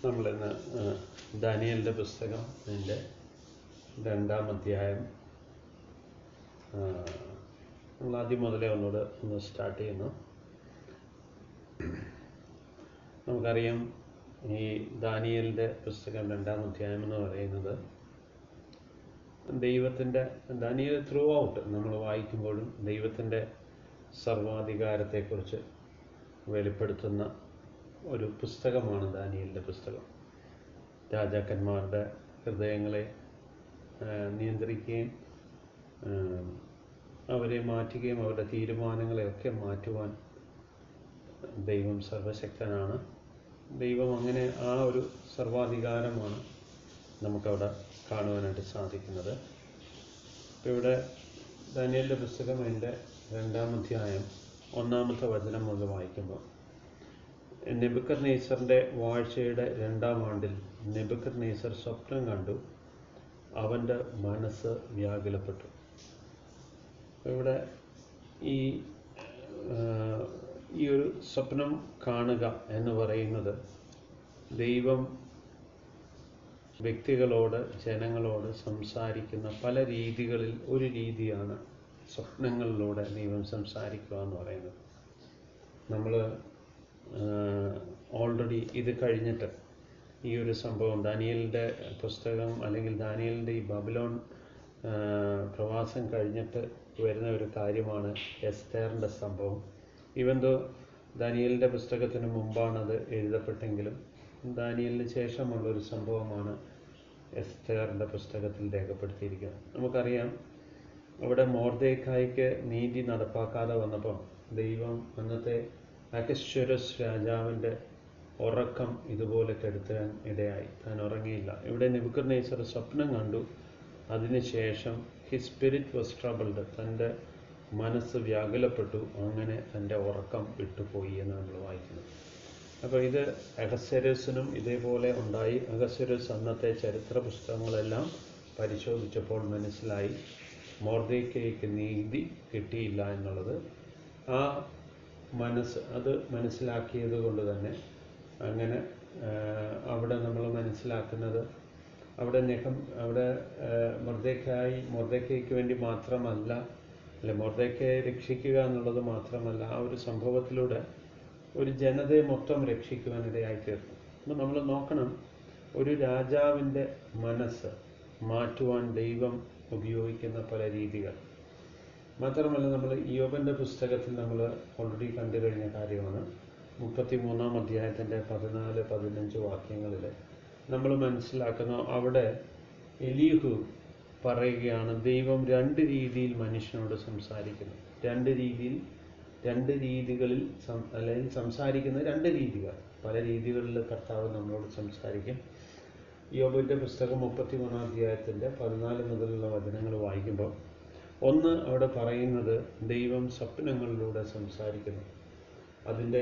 നമ്മളിന്ന് ദാനിയേലിൻ്റെ പുസ്തകം അതിൻ്റെ 2-ാം അധ്യായം നമ്മൾ ആദ്യം മുതലേ ഒന്ന് സ്റ്റാർട്ട് ചെയ്യുന്നു. നമുക്കറിയാം, ഈ ദാനിയേലിൻ്റെ പുസ്തകം 2-ാം അധ്യായം എന്ന് പറയുന്നത് ദാനിയേൽ ത്രൂ ഔട്ട് നമ്മൾ വായിക്കുമ്പോഴും ദൈവത്തിൻ്റെ സർവാധികാരത്തെക്കുറിച്ച് വെളിപ്പെടുത്തുന്ന ഒരു പുസ്തകമാണ് ദാനിയേലിൻ്റെ പുസ്തകം. രാജാക്കന്മാരുടെ ഹൃദയങ്ങളെ നിയന്ത്രിക്കുകയും അവരെ മാറ്റുകയും അവരുടെ തീരുമാനങ്ങളെയൊക്കെ മാറ്റുവാൻ ദൈവം സർവശക്തനാണ്. ദൈവം അങ്ങനെ ആ ഒരു സർവാധികാരമാണ് നമുക്കവിടെ കാണുവാനായിട്ട് സാധിക്കുന്നത്. ഇപ്പോൾ ഇവിടെ ദാനിയേലിൻ്റെ പുസ്തകം അതിൻ്റെ 2-ാം അധ്യായം 1-ാമത്തെ വചനം മുതൽ വായിക്കുമ്പോൾ, നെബൂഖദ്നേസറിൻ്റെ വാഴ്ചയുടെ 2-ാം ആണ്ടിൽ നെബൂഖദ്നേസർ സ്വപ്നം കണ്ടു, അവൻ്റെ മനസ്സ് വ്യാകുലപ്പെട്ടു. ഇവിടെ ഈ ഒരു സ്വപ്നം കാണുക എന്ന് പറയുന്നത് ദൈവം വ്യക്തികളോട്, ജനങ്ങളോട് സംസാരിക്കുന്ന പല രീതികളിൽ ഒരു രീതിയാണ് സ്വപ്നങ്ങളിലൂടെ ദൈവം സംസാരിക്കുക എന്ന് പറയുന്നത്. നമ്മൾ ഓൾറെഡി ഇത് കഴിഞ്ഞിട്ട് ഈ ഒരു സംഭവം ദാനിയേലിൻ്റെ പുസ്തകം അല്ലെങ്കിൽ ദാനിയേലിൻ്റെ ഈ ബാബിലോൺ പ്രവാസം കഴിഞ്ഞിട്ട് വരുന്ന ഒരു കാര്യമാണ് എസ്തേറിൻ്റെ സംഭവം. ഇവന്തോ ദാനിയേലിൻ്റെ പുസ്തകത്തിന് മുമ്പാണത് എഴുതപ്പെട്ടെങ്കിലും ദാനിയേലിന് ശേഷമുള്ളൊരു സംഭവമാണ് എസ്തേറിൻ്റെ പുസ്തകത്തിൽ രേഖപ്പെടുത്തിയിരിക്കുന്നത്. നമുക്കറിയാം, അവിടെ മൊർദെഖായിക്ക് നീതി നടപ്പാക്കാതെ വന്നപ്പോൾ ദൈവം അന്നത്തെ അഹശ്വേരോസ് രാജാവിൻ്റെ ഉറക്കം ഇതുപോലെ കെടുത്താൻ ഇടയായി. താൻ ഉറങ്ങിയില്ല. ഇവിടെ നെബൂഖദ്നേസർ സ്വപ്നം കണ്ടു, അതിനുശേഷം ഹിസ് സ്പിരിറ്റ് വാസ് ട്രബിൾഡ്, തൻ്റെ മനസ്സ് വ്യാകുലപ്പെട്ടു, അങ്ങനെ തൻ്റെ ഉറക്കം വിട്ടുപോയി എന്ന് നമ്മൾ വായിക്കുന്നത്. അപ്പോൾ ഇത് അഹശ്വേരോസിനും ഇതേപോലെ ഉണ്ടായി. അഹശ്വേരോസ് അന്നത്തെ ചരിത്ര പുസ്തകങ്ങളെല്ലാം പരിശോധിച്ചപ്പോൾ മനസ്സിലായി മൊർദെഖായിക്ക് നീതി കിട്ടിയില്ല എന്നുള്ളത്. ആ അത് മനസ്സിലാക്കിയത് കൊണ്ട് തന്നെ അങ്ങനെ അവിടെ നമ്മൾ മനസ്സിലാക്കുന്നത് അവിടെ മൊർദെഖായിക്ക് വേണ്ടി മാത്രമല്ല, മൊർദെഖായിയെ രക്ഷിക്കുക എന്നുള്ളത് മാത്രമല്ല, ആ ഒരു സംഭവത്തിലൂടെ ഒരു ജനതയെ മൊത്തം രക്ഷിക്കുവാനിടയായിത്തീർന്നു. അപ്പോൾ നമ്മൾ നോക്കണം, ഒരു രാജാവിൻ്റെ മനസ്സ് മാറ്റുവാൻ ദൈവം ഉപയോഗിക്കുന്ന പല രീതികൾ. മാത്രമല്ല, നമ്മൾ ഇയ്യോബിൻ്റെ പുസ്തകത്തിൽ നമ്മൾ ഓൾറെഡി കണ്ടു കഴിഞ്ഞ കാര്യമാണ്. 33-ാം അധ്യായത്തിൻ്റെ 14-15 വാക്യങ്ങളിൽ നമ്മൾ മനസ്സിലാക്കുന്ന അവിടെ എലീഹു പറയുകയാണ്, ദൈവം 2 രീതിയിൽ മനുഷ്യനോട് സംസാരിക്കുന്നു. 2 രീതികളിൽ അല്ലെങ്കിൽ സംസാരിക്കുന്ന 2 രീതികൾ. പല രീതികളിൽ കർത്താവ് നമ്മളോട് സംസാരിക്കും. ഇയ്യോബിൻ്റെ പുസ്തകം 33-ാം അധ്യായത്തിൻ്റെ 14 മുതലുള്ള വചനങ്ങൾ വായിക്കുമ്പോൾ, ഒന്ന് അവിടെ പറയുന്നത് ദൈവം സ്വപ്നങ്ങളിലൂടെ സംസാരിക്കുന്നു. അതിൻ്റെ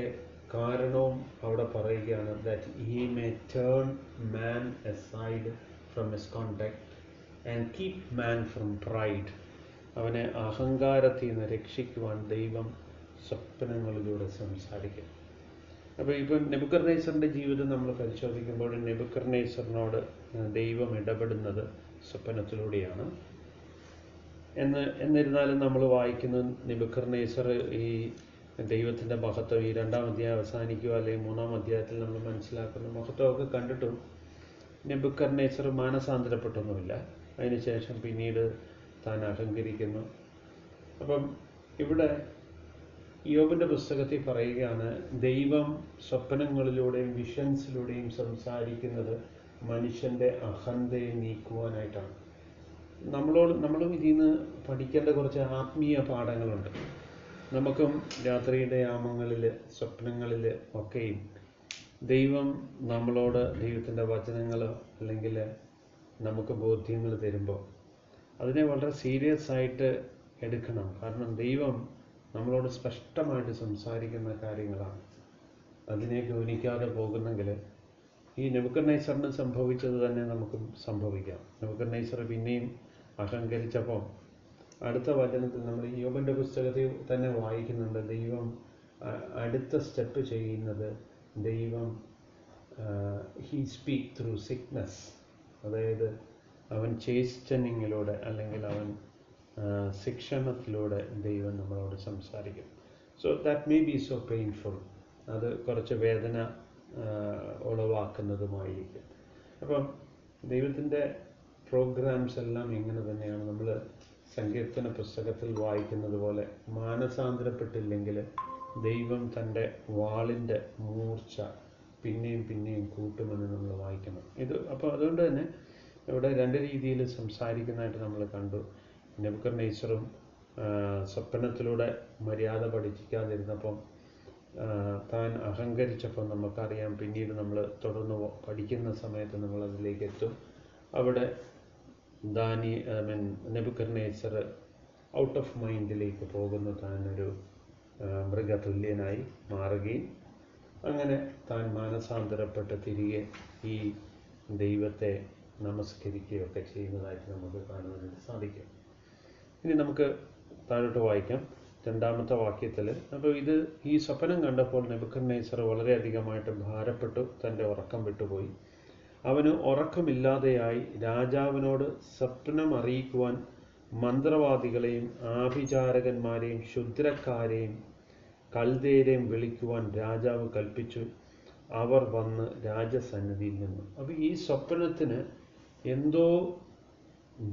കാരണവും അവിടെ പറയുകയാണ്, that he may turn man aside from his contact and keep man from pride. അവനെ അഹങ്കാരത്തിൽ നിന്ന് രക്ഷിക്കുവാൻ ദൈവം സ്വപ്നങ്ങളിലൂടെ സംസാരിക്കും. അപ്പോൾ ഇപ്പം നെബൂഖദ്നേസറിൻ്റെ ജീവിതം നമ്മൾ പരിശോധിക്കുമ്പോൾ നെബൂഖദ്നേസറിനോട് ദൈവം ഇടപെടുന്നത് സ്വപ്നത്തിലൂടെയാണ്. എന്നിരുന്നാലും നമ്മൾ വായിക്കുന്ന നെബൂഖദ്നേസർ ഈ ദൈവത്തിൻ്റെ മഹത്വം ഈ 2-ാം അധ്യായം അവസാനിക്കുക അല്ലെങ്കിൽ 3-ാം അധ്യായത്തിൽ നമ്മൾ മനസ്സിലാക്കുന്ന മഹത്വമൊക്കെ കണ്ടിട്ടും നെബൂഖദ്നേസർ മാനസാന്തരപ്പെട്ടൊന്നുമില്ല. അതിനുശേഷം പിന്നീട് താൻ അഹങ്കരിക്കുന്നു. അപ്പം ഇവിടെ ഇയ്യോബിൻ്റെ പുസ്തകത്തിൽ പറയുകയാണ്, ദൈവം സ്വപ്നങ്ങളിലൂടെയും വിഷൻസിലൂടെയും സംസാരിക്കുന്നത് മനുഷ്യൻ്റെ അഹന്തയെ നീക്കുവാനായിട്ടാണ്. നമ്മളും ഇതിൽ നിന്ന് പഠിക്കേണ്ട കുറച്ച് ആത്മീയ പാഠങ്ങളുണ്ട്. നമുക്കും രാത്രിയുടെ യാമങ്ങളിൽ, സ്വപ്നങ്ങളിൽ ഒക്കെയും ദൈവം നമ്മളോട് ദൈവത്തിൻ്റെ വചനങ്ങൾ അല്ലെങ്കിൽ നമുക്ക് ബോധ്യങ്ങൾ തരുമ്പോൾ അതിനെ വളരെ സീരിയസ് ആയിട്ട് എടുക്കണം. കാരണം ദൈവം നമ്മളോട് സ്പഷ്ടമായിട്ട് സംസാരിക്കുന്ന കാര്യങ്ങളാണ്. അതിനെ ഗൗനിക്കാതെ പോകുന്നെങ്കിൽ ഈ നെബൂഖദ്നേസറിന് സംഭവിച്ചത് തന്നെ നമുക്കും സംഭവിക്കാം. നെബൂഖദ്നേസർ പിന്നെയും അഹങ്കരിച്ചപ്പോൾ അടുത്ത വചനത്തിൽ നമ്മൾ ഇയ്യോബിൻ്റെ പുസ്തകത്തിൽ തന്നെ വായിക്കുന്നുണ്ട്, ദൈവം അടുത്ത സ്റ്റെപ്പ് ചെയ്യുന്നത് ദൈവം ഹീ സ്പീക്ക് ത്രൂ സിക്നസ്. അതായത് അവൻ ചേസ്റ്റനിങ്ങിലൂടെ അല്ലെങ്കിൽ അവൻ ശിക്ഷണത്തിലൂടെ ദൈവം നമ്മളോട് സംസാരിക്കും. So that may be so painful. അത് കുറച്ച് വേദന ഉളവാക്കുന്നതുമായിരിക്കും. അപ്പം ദൈവത്തിൻ്റെ പ്രോഗ്രാംസ് എല്ലാം ഇങ്ങനെ തന്നെയാണ്. നമ്മൾ സങ്കീർത്തന പുസ്തകത്തിൽ വായിക്കുന്നത് പോലെ മാനസാന്തരപ്പെട്ടില്ലെങ്കിൽ ദൈവം തൻ്റെ വാളിൻ്റെ മൂർച്ച പിന്നെയും പിന്നെയും കൂട്ടുമെന്ന് നമ്മൾ വായിക്കണം. അപ്പോൾ അതുകൊണ്ട് തന്നെ ഇവിടെ രണ്ട് രീതിയിൽ സംസാരിക്കുന്നതായിട്ട് നമ്മൾ കണ്ടു. നെബൂഖദ്നേസറും സ്വപ്നത്തിലൂടെ മര്യാദ പഠിക്കാതിരുന്നപ്പം താൻ അഹങ്കരിച്ചപ്പോൾ നമുക്കറിയാം. പിന്നീട് നമ്മൾ തുടർന്ന് പഠിക്കുന്ന സമയത്ത് നമ്മൾ അതിലേക്ക് എത്തും. അവിടെ നെബൂഖദ്നേസർ ഔട്ട് ഓഫ് മൈൻഡിലേക്ക് പോകുന്നു. താനൊരു മൃഗതുല്യനായി മാറുകയും അങ്ങനെ താൻ മാനസാന്തരപ്പെട്ട് തിരികെ ഈ ദൈവത്തെ നമസ്കരിക്കുകയൊക്കെ ചെയ്യുന്നതായിട്ട് നമുക്ക് കാണുവാനായിട്ട് സാധിക്കും. ഇനി നമുക്ക് താഴോട്ട് വായിക്കാം, 2-ാമത്തെ വാക്യത്തിൽ. അപ്പോൾ ഈ സ്വപ്നം കണ്ടപ്പോൾ നെബൂഖദ്നേസർ വളരെയധികമായിട്ട് ഭാരപ്പെട്ടു, തൻ്റെ ഉറക്കം വിട്ടുപോയി. അവന് ഉറക്കമില്ലാതെയായി. രാജാവിനോട് സ്വപ്നം അറിയിക്കുവാൻ മന്ത്രവാദികളെയും ആഭിചാരകന്മാരെയും ക്ഷുദ്രക്കാരെയും കൽദേരെയും വിളിക്കുവാൻ രാജാവ് കൽപ്പിച്ചു. അവർ വന്ന് രാജസന്നിധിയിൽ നിന്നു. അപ്പോൾ ഈ സ്വപ്നത്തിന് എന്തോ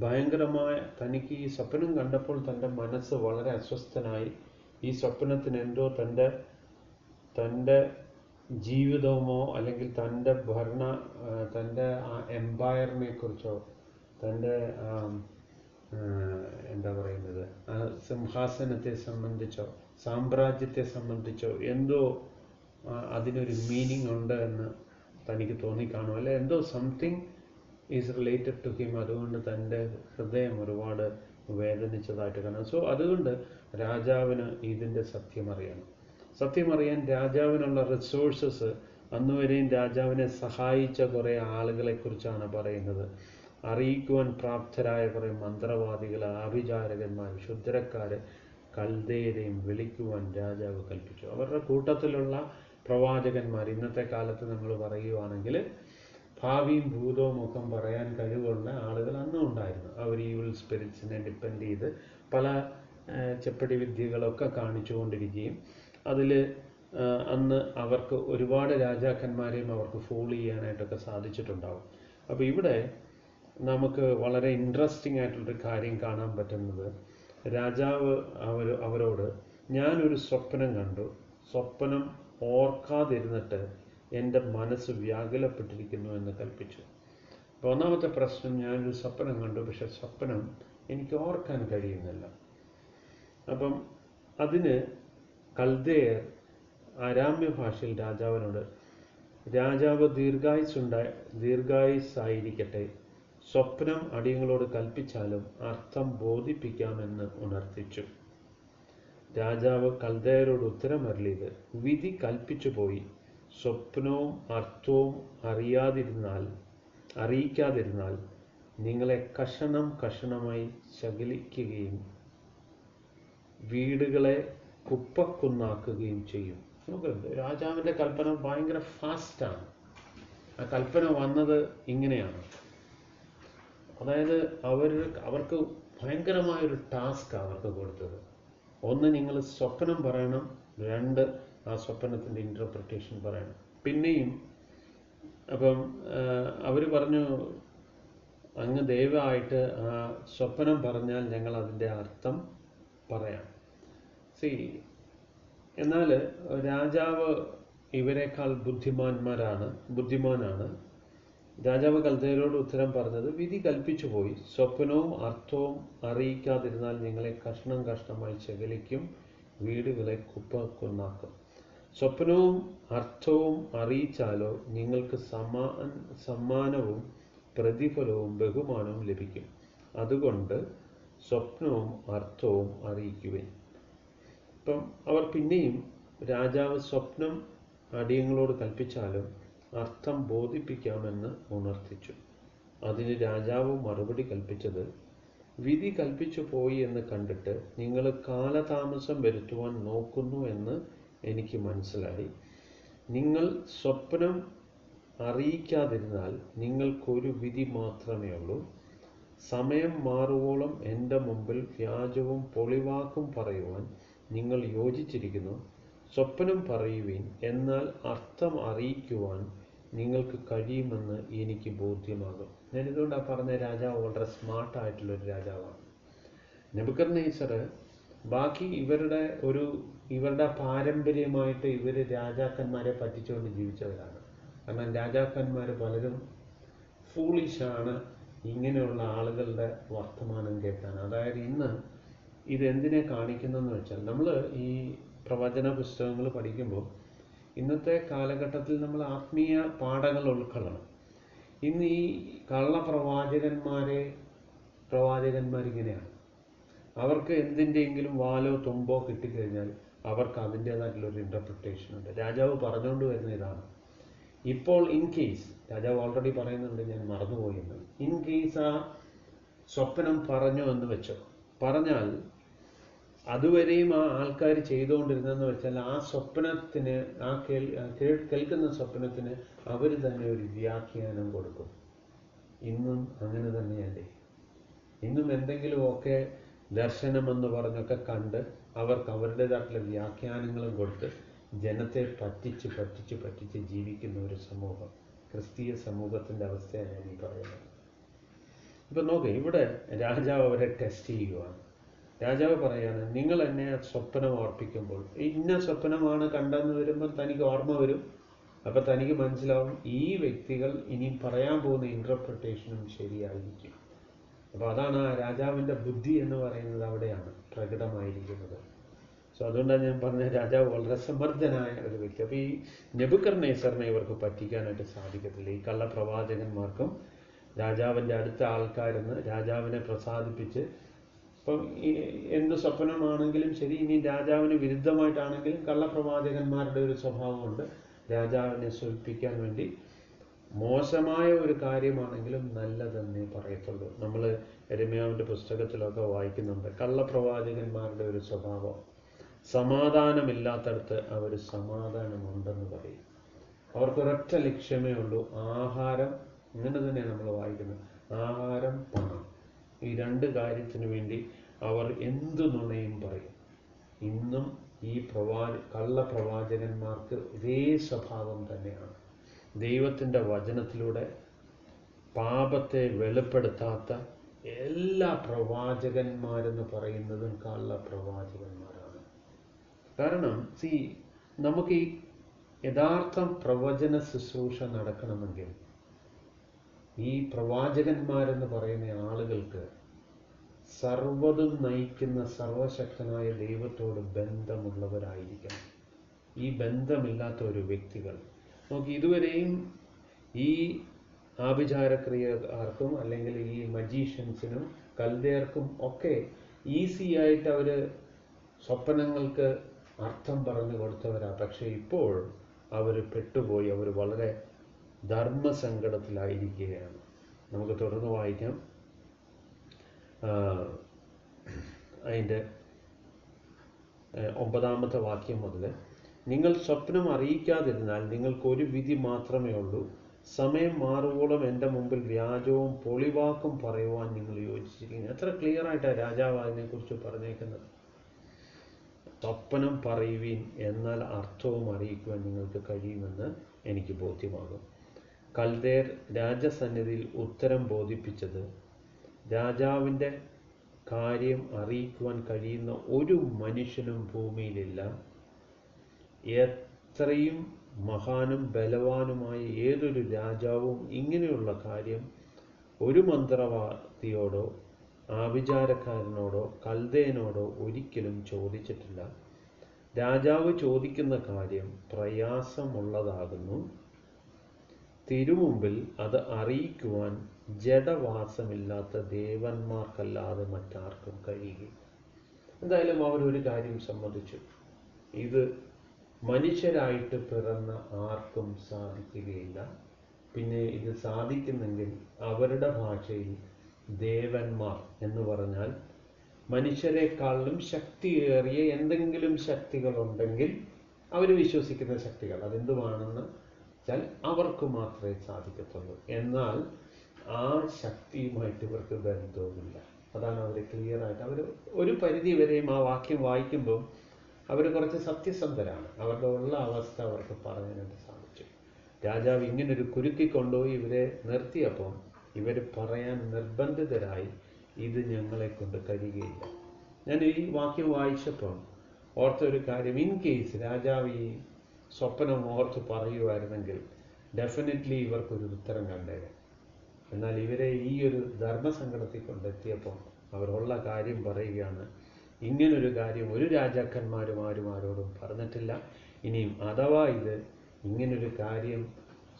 ഭയങ്കരമായ, തനിക്ക് ഈ സ്വപ്നം കണ്ടപ്പോൾ തൻ്റെ മനസ്സ് വളരെ അസ്വസ്ഥനായി. ഈ സ്വപ്നത്തിന് എന്തോ തൻ്റെ ജീവിതമോ അല്ലെങ്കിൽ തൻ്റെ തൻ്റെ ആ എംപയറിനെ കുറിച്ചോ തൻ്റെ എന്താ പറയുന്നത് ആ സിംഹാസനത്തെ സംബന്ധിച്ചോ സാമ്രാജ്യത്തെ സംബന്ധിച്ചോ എന്തോ അതിനൊരു മീനിങ് ഉണ്ട് എന്ന് തനിക്ക് തോന്നിക്കാണും. അല്ലെ എന്തോ something is related to him. അതുകൊണ്ട് തൻ്റെ ഹൃദയം ഒരുപാട് വേദനിച്ചതായിട്ട് കാണാം. സോ അതുകൊണ്ട് രാജാവിന് ഇതിൻ്റെ സത്യമറിയാൻ രാജാവിനുള്ള റിസോഴ്സസ്, അന്നുവരെയും രാജാവിനെ സഹായിച്ച കുറേ ആളുകളെക്കുറിച്ചാണ് പറയുന്നത്. അറിയിക്കുവാൻ പ്രാപ്തരായ കുറേ മന്ത്രവാദികൾ, ആഭിചാരകന്മാർ, ക്ഷുദ്രക്കാർ, കൽദേരെയും വിളിക്കുവാൻ രാജാവ് കൽപ്പിച്ചു. അവരുടെ കൂട്ടത്തിലുള്ള പ്രവാചകന്മാർ, ഇന്നത്തെ കാലത്ത് നമ്മൾ പറയുവാണെങ്കിൽ ഭാവിയും ഭൂതവും ഒക്കെ പറയാൻ കഴിവുള്ള ആളുകൾ അന്നും ഉണ്ടായിരുന്നു. അവർ ഈവിൾ സ്പിരിറ്റ്സിനെ ഡിപ്പെൻഡ് ചെയ്ത് പല ചെപ്പടി വിദ്യകളൊക്കെ കാണിച്ചുകൊണ്ടിരിക്കുകയും അതിൽ അന്ന് അവർക്ക് ഒരുപാട് രാജാക്കന്മാരെയും അവർക്ക് ഫോൾ ചെയ്യാനായിട്ടൊക്കെ സാധിച്ചിട്ടുണ്ടാവും. അപ്പോൾ ഇവിടെ നമുക്ക് വളരെ ഇൻട്രസ്റ്റിംഗ് ആയിട്ടുള്ളൊരു കാര്യം കാണാൻ പറ്റുന്നത്, രാജാവ് അവരോട് ഞാനൊരു സ്വപ്നം കണ്ടു, സ്വപ്നം ഓർക്കാതിരുന്നിട്ട് എൻ്റെ മനസ്സ് വ്യാകുലപ്പെട്ടിരിക്കുന്നു എന്ന് കൽപ്പിച്ചു. അപ്പോൾ ഒന്നാമത്തെ പ്രശ്നം, ഞാനൊരു സ്വപ്നം കണ്ടു, പക്ഷെ സ്വപ്നം എനിക്ക് ഓർക്കാൻ കഴിയുന്നില്ല. അപ്പം അതിന് കൽദേയർ അരാമ്യ ഭാഷയിൽ രാജാവിനോട്, രാജാവ് ദീർഘായുസ്സായിരിക്കട്ടെ, സ്വപ്നം അടിയങ്ങളോട് കൽപ്പിച്ചാലും അർത്ഥം ബോധിപ്പിക്കാമെന്ന് ഉണർത്തിച്ചു. രാജാവ് കൽദേയരോട് ഉത്തരമരുളിയത്, വിധി കൽപ്പിച്ചു പോയി. സ്വപ്നവും അർത്ഥവും അറിയിക്കാതിരുന്നാൽ നിങ്ങളെ കഷണം കഷണമായി ശകലിക്കുകയും വീടുകളെ കുപ്പക്കുന്നാക്കുകയും ചെയ്യും. നോക്കരുത്, രാജാവിൻ്റെ കൽപ്പന ഭയങ്കര ഫാസ്റ്റാണ്. ആ കൽപ്പന വന്നത് ഇങ്ങനെയാണ്. അതായത് അവർക്ക് ഭയങ്കരമായൊരു ടാസ്ക് അവർക്ക് കൊടുത്തത്. ഒന്ന്, നിങ്ങൾ സ്വപ്നം പറയണം. 2, ആ സ്വപ്നത്തിൻ്റെ ഇൻ്റർപ്രിട്ടേഷൻ പറയണം. പിന്നെയും അപ്പം അവർ പറഞ്ഞു, അങ്ങ് ദയവായിട്ട് ആ സ്വപ്നം പറഞ്ഞാൽ ഞങ്ങൾ അതിൻ്റെ അർത്ഥം പറയാം. എന്നാൽ രാജാവ് ഇവരെക്കാൾ ബുദ്ധിമാനാണ്. രാജാവ് കൽദേയരോട് ഉത്തരം പറഞ്ഞത്, വിധി കൽപ്പിച്ചു പോയി. സ്വപ്നവും അർത്ഥവും അറിയിക്കാതിരുന്നാൽ നിങ്ങളെ കഷ്ണം കഷ്ണമായി ശകലിക്കും, വീടുകളെ കുപ്പക്കുന്നാക്കും. സ്വപ്നവും അർത്ഥവും അറിയിച്ചാലോ നിങ്ങൾക്ക് സമ്മാനവും പ്രതിഫലവും ബഹുമാനവും ലഭിക്കും. അതുകൊണ്ട് സ്വപ്നവും അർത്ഥവും അറിയിക്കുവിൻ. ഇപ്പം അവർ പിന്നെയും, രാജാവ് സ്വപ്നം അടിയങ്ങളോട് കൽപ്പിച്ചാലും അർത്ഥം ബോധിപ്പിക്കാമെന്ന് ഉണർത്തിച്ചു. അതിന് രാജാവ് മറുപടി കൽപ്പിച്ചത്, വിധി കൽപ്പിച്ചു പോയി എന്ന് കണ്ടിട്ട് നിങ്ങൾ കാലതാമസം വരുത്തുവാൻ നോക്കുന്നു എന്ന് എനിക്ക് മനസ്സിലായി. നിങ്ങൾ സ്വപ്നം അറിയിക്കാതിരുന്നാൽ നിങ്ങൾക്കൊരു വിധി മാത്രമേ ഉള്ളൂ. സമയം മാറുവോളം എൻ്റെ മുമ്പിൽ വ്യാജവും പൊളിവാക്കും പറയുവാൻ നിങ്ങൾ യോജിച്ചിരിക്കുന്നു. സ്വപ്നം പറയുവിൻ, എന്നാൽ അർത്ഥം അറിയിക്കുവാൻ നിങ്ങൾക്ക് കഴിയുമെന്ന് എനിക്ക് ബോധ്യമാകും. ഞാനിതുകൊണ്ടാണ് പറഞ്ഞ രാജാവ് വളരെ സ്മാർട്ടായിട്ടുള്ളൊരു രാജാവാണ്. നെബൂഖദ്നേസർ ബാക്കി ഇവരുടെ പാരമ്പര്യമായിട്ട് ഇവർ രാജാക്കന്മാരെ പറ്റിച്ചുകൊണ്ട് ജീവിച്ചവരാണ്. കാരണം രാജാക്കന്മാർ പലരും ഫൂളിഷാണ് ഇങ്ങനെയുള്ള ആളുകളുടെ വർത്തമാനം കേൾക്കാൻ. അതായത് ഇന്ന് ഇതെന്തിനെ കാണിക്കുന്നതെന്ന് വെച്ചാൽ, നമ്മൾ ഈ പ്രവചന പുസ്തകങ്ങൾ പഠിക്കുമ്പോൾ ഇന്നത്തെ കാലഘട്ടത്തിൽ നമ്മൾ ആത്മീയ പാഠങ്ങൾ ഉൾക്കൊള്ളണം. ഇന്ന് ഈ പ്രവാചകന്മാരിങ്ങനെയാണ്. അവർക്ക് എന്തിൻ്റെയെങ്കിലും വാലോ തുമ്പോ കിട്ടിക്കഴിഞ്ഞാൽ അവർക്ക് അതിൻ്റേതായിട്ടുള്ളൊരു ഇൻ്റർപ്രിട്ടേഷൻ ഉണ്ട്. രാജാവ് പറഞ്ഞുകൊണ്ട് വരുന്ന ഇതാണ്. ഇപ്പോൾ ഇൻ കേസ് രാജാവ് ഓൾറെഡി പറയുന്നുണ്ട്, ഞാൻ മറന്നുപോയെന്ന്. ഇൻ കേസ് ആ സ്വപ്നം പറഞ്ഞു എന്ന് വെച്ചോ, പറഞ്ഞാൽ അതുവരെയും ആ ആൾക്കാർ ചെയ്തുകൊണ്ടിരുന്നതെന്ന് വെച്ചാൽ ആ സ്വപ്നത്തിന്, കേൾക്കുന്ന സ്വപ്നത്തിന് അവർ തന്നെ ഒരു വ്യാഖ്യാനം കൊടുക്കും. ഇന്നും അങ്ങനെ തന്നെയല്ലേ? ഇന്നും എന്തെങ്കിലുമൊക്കെ ദർശനമെന്ന് പറഞ്ഞൊക്കെ കണ്ട് അവർക്ക് അവരുടേതായിട്ടുള്ള വ്യാഖ്യാനങ്ങളും കൊടുത്ത് ജനത്തെ പറ്റിച്ച് ജീവിക്കുന്ന ഒരു സമൂഹം, ക്രിസ്തീയ സമൂഹത്തിൻ്റെ അവസ്ഥയാണ് ഞാൻ ഈ പറയുന്നത്. ഇപ്പം നോക്ക്, ഇവിടെ രാജാവ് അവരെ ടെസ്റ്റ് ചെയ്യുകയാണ്. രാജാവ് പറയാണ്, നിങ്ങൾ എന്നെ സ്വപ്നം ഓർപ്പിക്കുമ്പോൾ, ഇന്ന സ്വപ്നമാണ് കണ്ടെന്ന് വരുമ്പോൾ തനിക്ക് ഓർമ്മ വരും. അപ്പം തനിക്ക് മനസ്സിലാവും ഈ വ്യക്തികൾ ഇനി പറയാൻ പോകുന്ന ഇൻ്റർപ്രിട്ടേഷനും ശരിയായിരിക്കും. അപ്പോൾ അതാണ് ആ രാജാവിൻ്റെ ബുദ്ധി എന്ന് പറയുന്നത് അവിടെയാണ് പ്രകടമായിരിക്കുന്നത്. സോ അതുകൊണ്ടാണ് ഞാൻ പറഞ്ഞ രാജാവ് വളരെ സമർത്ഥനായ ഒരു വ്യക്തി. അപ്പോൾ ഈ നെബൂഖദ്നേസറിനെ ഇവർക്ക് പറ്റിക്കാനായിട്ട് സാധിക്കത്തില്ല. ഈ കള്ളപ്രവാചകന്മാർക്കും രാജാവിൻ്റെ അടുത്ത ആൾക്കാരെന്ന് രാജാവിനെ പ്രസാദിപ്പിച്ച്, ഇപ്പം എന്ത് സ്വപ്നമാണെങ്കിലും ശരി, ഇനി രാജാവിന് വിരുദ്ധമായിട്ടാണെങ്കിലും കള്ളപ്രവാചകന്മാരുടെ ഒരു സ്വഭാവമുണ്ട്. രാജാവിനെ സൂചിപ്പിക്കാൻ വേണ്ടി മോശമായ ഒരു കാര്യമാണെങ്കിലും നല്ലതെന്നേ പറയത്തുള്ളൂ. നമ്മൾ യെരമ്യാവിൻ്റെ പുസ്തകത്തിലൊക്കെ വായിക്കുന്നുണ്ട് കള്ളപ്രവാചകന്മാരുടെ ഒരു സ്വഭാവം. സമാധാനമില്ലാത്തടത്ത് അവർ സമാധാനമുണ്ടെന്ന് പറയും. അവർക്കൊരൊറ്റ ലക്ഷ്യമേ ഉള്ളൂ, ആഹാരം. ഇങ്ങനെ തന്നെയാണ് നമ്മൾ വായിക്കുന്നത്, ആഹാരം, പണം. ഈ രണ്ട് കാര്യത്തിന് വേണ്ടി അവർ എന്തു നുണയും പറയും. ഇന്നും ഈ കള്ളപ്രവാചകന്മാർക്ക് ഇതേ സ്വഭാവം തന്നെയാണ്. ദൈവത്തിൻ്റെ വചനത്തിലൂടെ പാപത്തെ വെളിപ്പെടുത്താത്ത എല്ലാ പ്രവാചകന്മാരെന്ന് പറയുന്നതും കള്ളപ്രവാചകന്മാരാണ്. കാരണം നമുക്ക് ഈ യഥാർത്ഥ പ്രവചന ശുശ്രൂഷ നടക്കണമെങ്കിൽ ഈ പ്രവാചകന്മാരെന്ന് പറയുന്ന ആളുകൾക്ക് സർവ്വതും നയിക്കുന്ന സർവശക്തനായ ദൈവത്തോട് ബന്ധമുള്ളവരായിരിക്കണം. ഈ ബന്ധമില്ലാത്ത ഒരു വ്യക്തികൾ നോക്കി, ഇതുവരെയും ഈ ആഭിചാരക്രിയക്കാർക്കും അല്ലെങ്കിൽ ഈ മജീഷ്യൻസിനും കൽദേർക്കും ഒക്കെ ഈസി ആയിട്ട് അവർ സ്വപ്നങ്ങൾക്ക് അർത്ഥം പറഞ്ഞു കൊടുത്തവരാണ്. പക്ഷേ ഇപ്പോൾ അവർ പെട്ടുപോയി, അവർ വളരെ ധർമ്മസങ്കടത്തിലായിരിക്കുകയാണ്. നമുക്ക് തുടർന്ന് വായിക്കാം. അതിൻ്റെ 9-ാമത്തെ വാക്യം മുതൽ, നിങ്ങൾ സ്വപ്നം അറിയിക്കാതിരുന്നാൽ നിങ്ങൾക്കൊരു വിധി മാത്രമേ ഉള്ളൂ. സമയം മാറുവോളം എൻ്റെ മുമ്പിൽ വ്യാജവും പൊളിവാക്കും പറയുവാൻ നിങ്ങൾ യോജിച്ചിരിക്കുന്നു. എത്ര ക്ലിയർ ആയിട്ടാണ് രാജാവ് അതിനെക്കുറിച്ച് പറഞ്ഞേക്കുന്നത്. സ്വപ്നം പറയുവീൻ, എന്നാൽ അർത്ഥവും അറിയിക്കുവാൻ നിങ്ങൾക്ക് കഴിയുമെന്ന് എനിക്ക് ബോധ്യമാകും. കൽദേർ രാജസന്നിധിയിൽ ഉത്തരം ബോധിപ്പിച്ചത്, രാജാവിൻ്റെ കാര്യം അറിയിക്കുവാൻ കഴിയുന്ന ഒരു മനുഷ്യനും ഭൂമിയിലില്ല. എത്രയും മഹാനും ബലവാനുമായ ഏതൊരു രാജാവും ഇങ്ങനെയുള്ള കാര്യം ഒരു മന്ത്രവാദിയോടോ ആഭിചാരക്കാരനോടോ കൽദേയനോടോ ഒരിക്കലും ചോദിച്ചിട്ടില്ല. രാജാവ് ചോദിക്കുന്ന കാര്യം പ്രയാസമുള്ളതാകുന്നു. തിരുമുമ്പിൽ അത് അറിയിക്കുവാൻ ജഡവാസമില്ലാത്ത ദേവന്മാർക്കല്ലാതെ മറ്റാർക്കും കഴിയുകയില്ല. എന്തായാലും അവരൊരു കാര്യം സമ്മതിച്ചു, ഇത് മനുഷ്യരായിട്ട് പിറന്ന ആർക്കും സാധിക്കുകയില്ല. പിന്നെ ഇത് സാധിക്കുന്നെങ്കിൽ അവരുടെ ഭാഷയിൽ ദേവന്മാർ എന്ന് പറഞ്ഞാൽ മനുഷ്യരെക്കാളിലും ശക്തിയേറിയ എന്തെങ്കിലും ശക്തികളുണ്ടെങ്കിൽ അവർ വിശ്വസിക്കുന്ന ശക്തികൾ, അതെന്തുവാണെന്ന് വെച്ചാൽ അവർക്ക് മാത്രമേ സാധിക്കത്തുള്ളൂ. എന്നാൽ ആ ശക്തിയുമായിട്ട് ഇവർക്ക് ബന്ധവുമില്ല. അതാണ് അവർ ക്ലിയറായിട്ട്, അവർ ഒരു പരിധി വരെയും ആ വാക്യം വായിക്കുമ്പോൾ അവർ കുറച്ച് സത്യസന്ധരാണ്. അവരുടെ ഉള്ള അവസ്ഥ അവർക്ക് പറയാനായിട്ട് സാധിച്ചു. രാജാവ് ഇങ്ങനൊരു കുരുക്കി കൊണ്ടുപോയി ഇവരെ നിർത്തിയപ്പോൾ ഇവർ പറയാൻ നിർബന്ധിതരായി, ഇത് ഞങ്ങളെ കൊണ്ട് കഴിയുകയില്ല. ഞാൻ ഈ വാക്യം വായിച്ചപ്പോൾ ഓർത്ത ഒരു കാര്യം, ഇൻ കേസ് രാജാവ് ഈ സ്വപ്നം ഓർത്ത് പറയുമായിരുന്നെങ്കിൽ ഡെഫിനറ്റ്ലി ഇവർക്കൊരു ഉത്തരം കണ്ടേനെ. എന്നാൽ ഇവരെ ഈ ഒരു ധർമ്മസങ്കടത്തിൽ കൊണ്ടെത്തിയപ്പോൾ അവരുള്ള കാര്യം പറയുകയാണ്, ഇങ്ങനൊരു കാര്യം ഒരു രാജാക്കന്മാരും ആരോടും പറഞ്ഞിട്ടില്ല. ഇനിയും അഥവാ ഇങ്ങനൊരു കാര്യം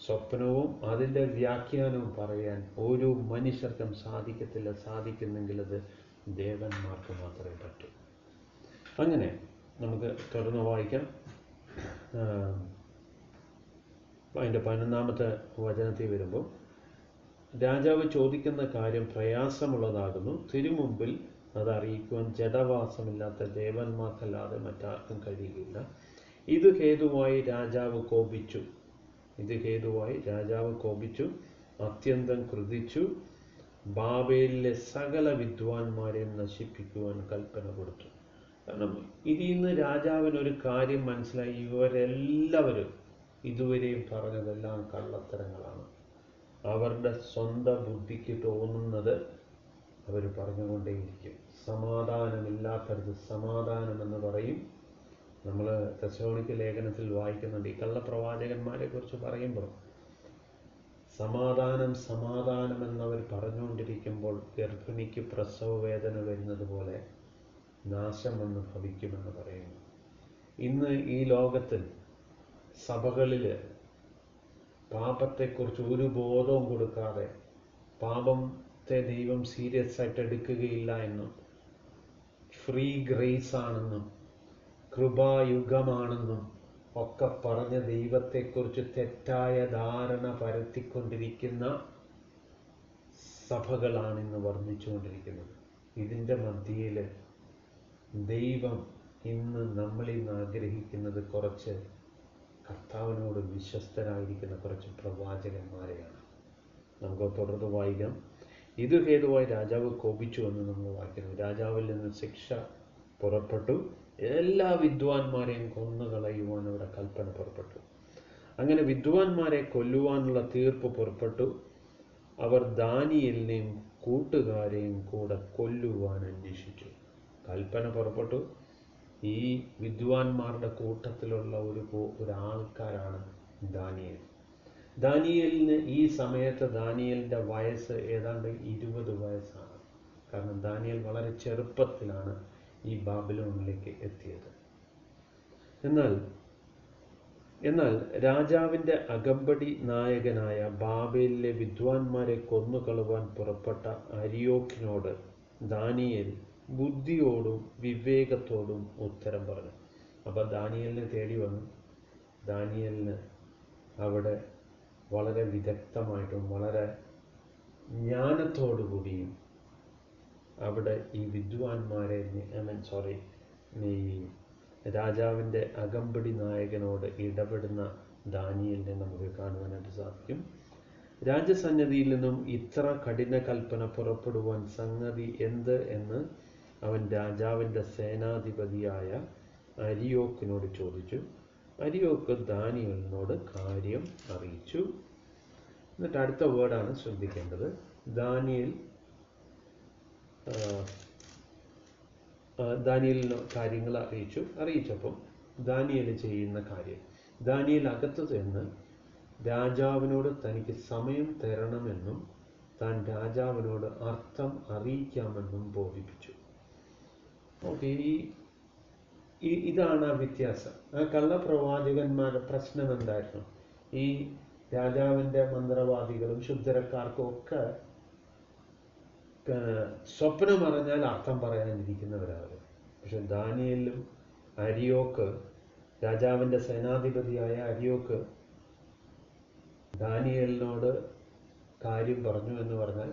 സ്വപ്നവും അതിൻ്റെ വ്യാഖ്യാനവും പറയാൻ ഒരു മനുഷ്യർക്കും സാധിക്കത്തില്ല. സാധിക്കുന്നെങ്കിൽ അത് ദേവന്മാർക്ക് മാത്രമേ പറ്റൂ. അങ്ങനെ നമുക്ക് തുടർന്ന് വായിക്കാം. അതിൻ്റെ 11-ാമത്തെ വചനത്തിൽ വരുമ്പോൾ, രാജാവ് ചോദിക്കുന്ന കാര്യം പ്രയാസമുള്ളതാകുന്നു. തിരുമുമ്പിൽ അത് അറിയിക്കുവാൻ ജഡവാസമില്ലാത്ത ദേവന്മാർക്കല്ലാതെ മറ്റാർക്കും കഴിയുകയില്ല. ഇത് ഹേതുവായി രാജാവ് കോപിച്ചു, അത്യന്തം ക്രുദ്ധിച്ചു, ബാബേലിലെ സകല വിദ്വാൻമാരെയും നശിപ്പിക്കുവാൻ കൽപ്പന കൊടുത്തു. കാരണം ഇതിൽ നിന്ന് രാജാവിനൊരു കാര്യം മനസ്സിലായി, ഇവരെല്ലാവരും ഇതുവരെയും പറഞ്ഞതെല്ലാം കള്ളത്തരങ്ങളാണ്. അവരുടെ സ്വന്തം ബുദ്ധിക്ക് തോന്നുന്നത് അവർ പറഞ്ഞുകൊണ്ടേയിരിക്കും. സമാധാനമില്ലാത്തത് സമാധാനമെന്ന് പറയും. നമ്മൾ തെസ്സലോനിക്ക ലേഖനത്തിൽ വായിക്കുന്നുണ്ട്, ഈ കള്ളപ്രവാചകന്മാരെ കുറിച്ച് പറയുമ്പോൾ സമാധാനം എന്നവർ പറഞ്ഞുകൊണ്ടിരിക്കുമ്പോൾ ഗർഭിണിക്ക് പ്രസവ വേദന വരുന്നത് പോലെ നാശം വന്ന് ഭവിക്കുമെന്ന് പറയുന്നു. ഇന്ന് ഈ ലോകത്തിൽ സഭകളിൽ പാപത്തെക്കുറിച്ച് ഒരു ബോധവും കൊടുക്കാതെ, പാപത്തെ ദൈവം സീരിയസ് ആയിട്ട് എടുക്കുകയില്ല എന്നും, ഫ്രീ ഗ്രേസ് ആണെന്നും, കൃപായുഗമാണെന്നും ഒക്കെ പറഞ്ഞ ദൈവത്തെക്കുറിച്ച് തെറ്റായ ധാരണ പരത്തിക്കൊണ്ടിരിക്കുന്ന സഭകളാണ് ഇന്ന് വർദ്ധിച്ചുകൊണ്ടിരിക്കുന്നത്. ഇതിൻ്റെ മധ്യയിൽ ദൈവം ഇന്ന് നമ്മളിൽ നിന്ന് ആഗ്രഹിക്കുന്നത് കുറച്ച് കർത്താവിനോട് വിശ്വസ്തരായിരിക്കുന്ന കുറച്ച് പ്രവാചകന്മാരെയാണ്. നമുക്ക് തുടർന്ന് വായിക്കാം. ഇത് ഹേതുവായി രാജാവ് കോപിച്ചു എന്ന് നമ്മൾ വായിക്കുന്നു. രാജാവിൽ നിന്ന് ശിക്ഷ പുറപ്പെട്ടു, എല്ലാ വിദ്വാൻമാരെയും കൊന്നുകളയുവാൻ അവിടെ കൽപ്പന പുറപ്പെട്ടു. അങ്ങനെ വിദ്വാൻമാരെ കൊല്ലുവാനുള്ള തീർപ്പ് പുറപ്പെട്ടു. അവർ ദാനിയേലിനെയും കൂട്ടുകാരെയും കൂടെ കൊല്ലുവാൻ അന്വേഷിച്ചു. കൽപ്പന പുറപ്പെട്ടു. ഈ വിദ്വാൻമാരുടെ കൂട്ടത്തിലുള്ള ഒരാൾക്കാരാണ് ദാനിയേലിന് ഈ സമയത്ത് ദാനിയേലിൻ്റെ വയസ്സ് ഏതാണ്ട് 20 വയസ്സാണ്. കാരണം ദാനിയേൽ വളരെ ചെറുപ്പത്തിലാണ് ഈ ബാബിലോണിലേക്ക് എത്തിയത്. എന്നാൽ രാജാവിൻ്റെ അകമ്പടി നായകനായ ബാബേലിലെ വിദ്വാൻമാരെ കൊന്നുകളവാൻ പുറപ്പെട്ട അരിയോക്കിനോട് ദാനിയേൽ ബുദ്ധിയോടും വിവേകത്തോടും ഉത്തരം പറഞ്ഞു. അപ്പോൾ ദാനിയേലിനെ തേടി വന്നു. ദാനിയേലിന് അവിടെ വളരെ വിദഗ്ധമായിട്ടും വളരെ ജ്ഞാനത്തോടുകൂടിയും അവിടെ ഈ വിദ്വാൻമാരെ ഈ രാജാവിൻ്റെ അകമ്പടി നായകനോട് ഇടപെടുന്ന ദാനിയേലിനെ നമുക്ക് കാണുവാനായിട്ട് സാധിക്കും. രാജസന്നിധിയിൽ നിന്നും ഇത്ര കഠിന കൽപ്പന പുറപ്പെടുവാൻ സംഗതി എന്ത് എന്ന് അവൻ രാജാവിൻ്റെ സേനാധിപതിയായ അരിയോക്കിനോട് ചോദിച്ചു. അരിയോക്ക് ദാനിയേലിനോട് കാര്യം അറിയിച്ചു. എന്നിട്ട് അടുത്ത വേർഡാണ് ശ്രദ്ധിക്കേണ്ടത്. ദാനിയേലിന് കാര്യങ്ങൾ അറിയിച്ചപ്പം ദാനിയേൽ ചെയ്യുന്ന കാര്യം, ദാനിയേൽ അകത്ത് ചെന്ന് രാജാവിനോട് തനിക്ക് സമയം തരണമെന്നും താൻ രാജാവിനോട് അർത്ഥം അറിയിക്കാമെന്നും ബോധിപ്പിച്ചു. ഓക്കെ, ഇതാണ് ആ വ്യത്യാസം. ആ കള്ളപ്രവാചകന്മാരുടെ പ്രശ്നം എന്തായിരുന്നു? ഈ രാജാവിൻ്റെ മന്ത്രവാദികളും ശുദ്ധരക്കാർക്കും ഒക്കെ സ്വപ്നം അറിഞ്ഞാൽ അർത്ഥം പറയാനിരിക്കുന്നവരാണ്. പക്ഷെ ദാനിയേലും അരിയോക്ക്, രാജാവിൻ്റെ സേനാധിപതിയായ അരിയോക്ക് ദാനിയേലിനോട് കാര്യം പറഞ്ഞു എന്ന് പറഞ്ഞാൽ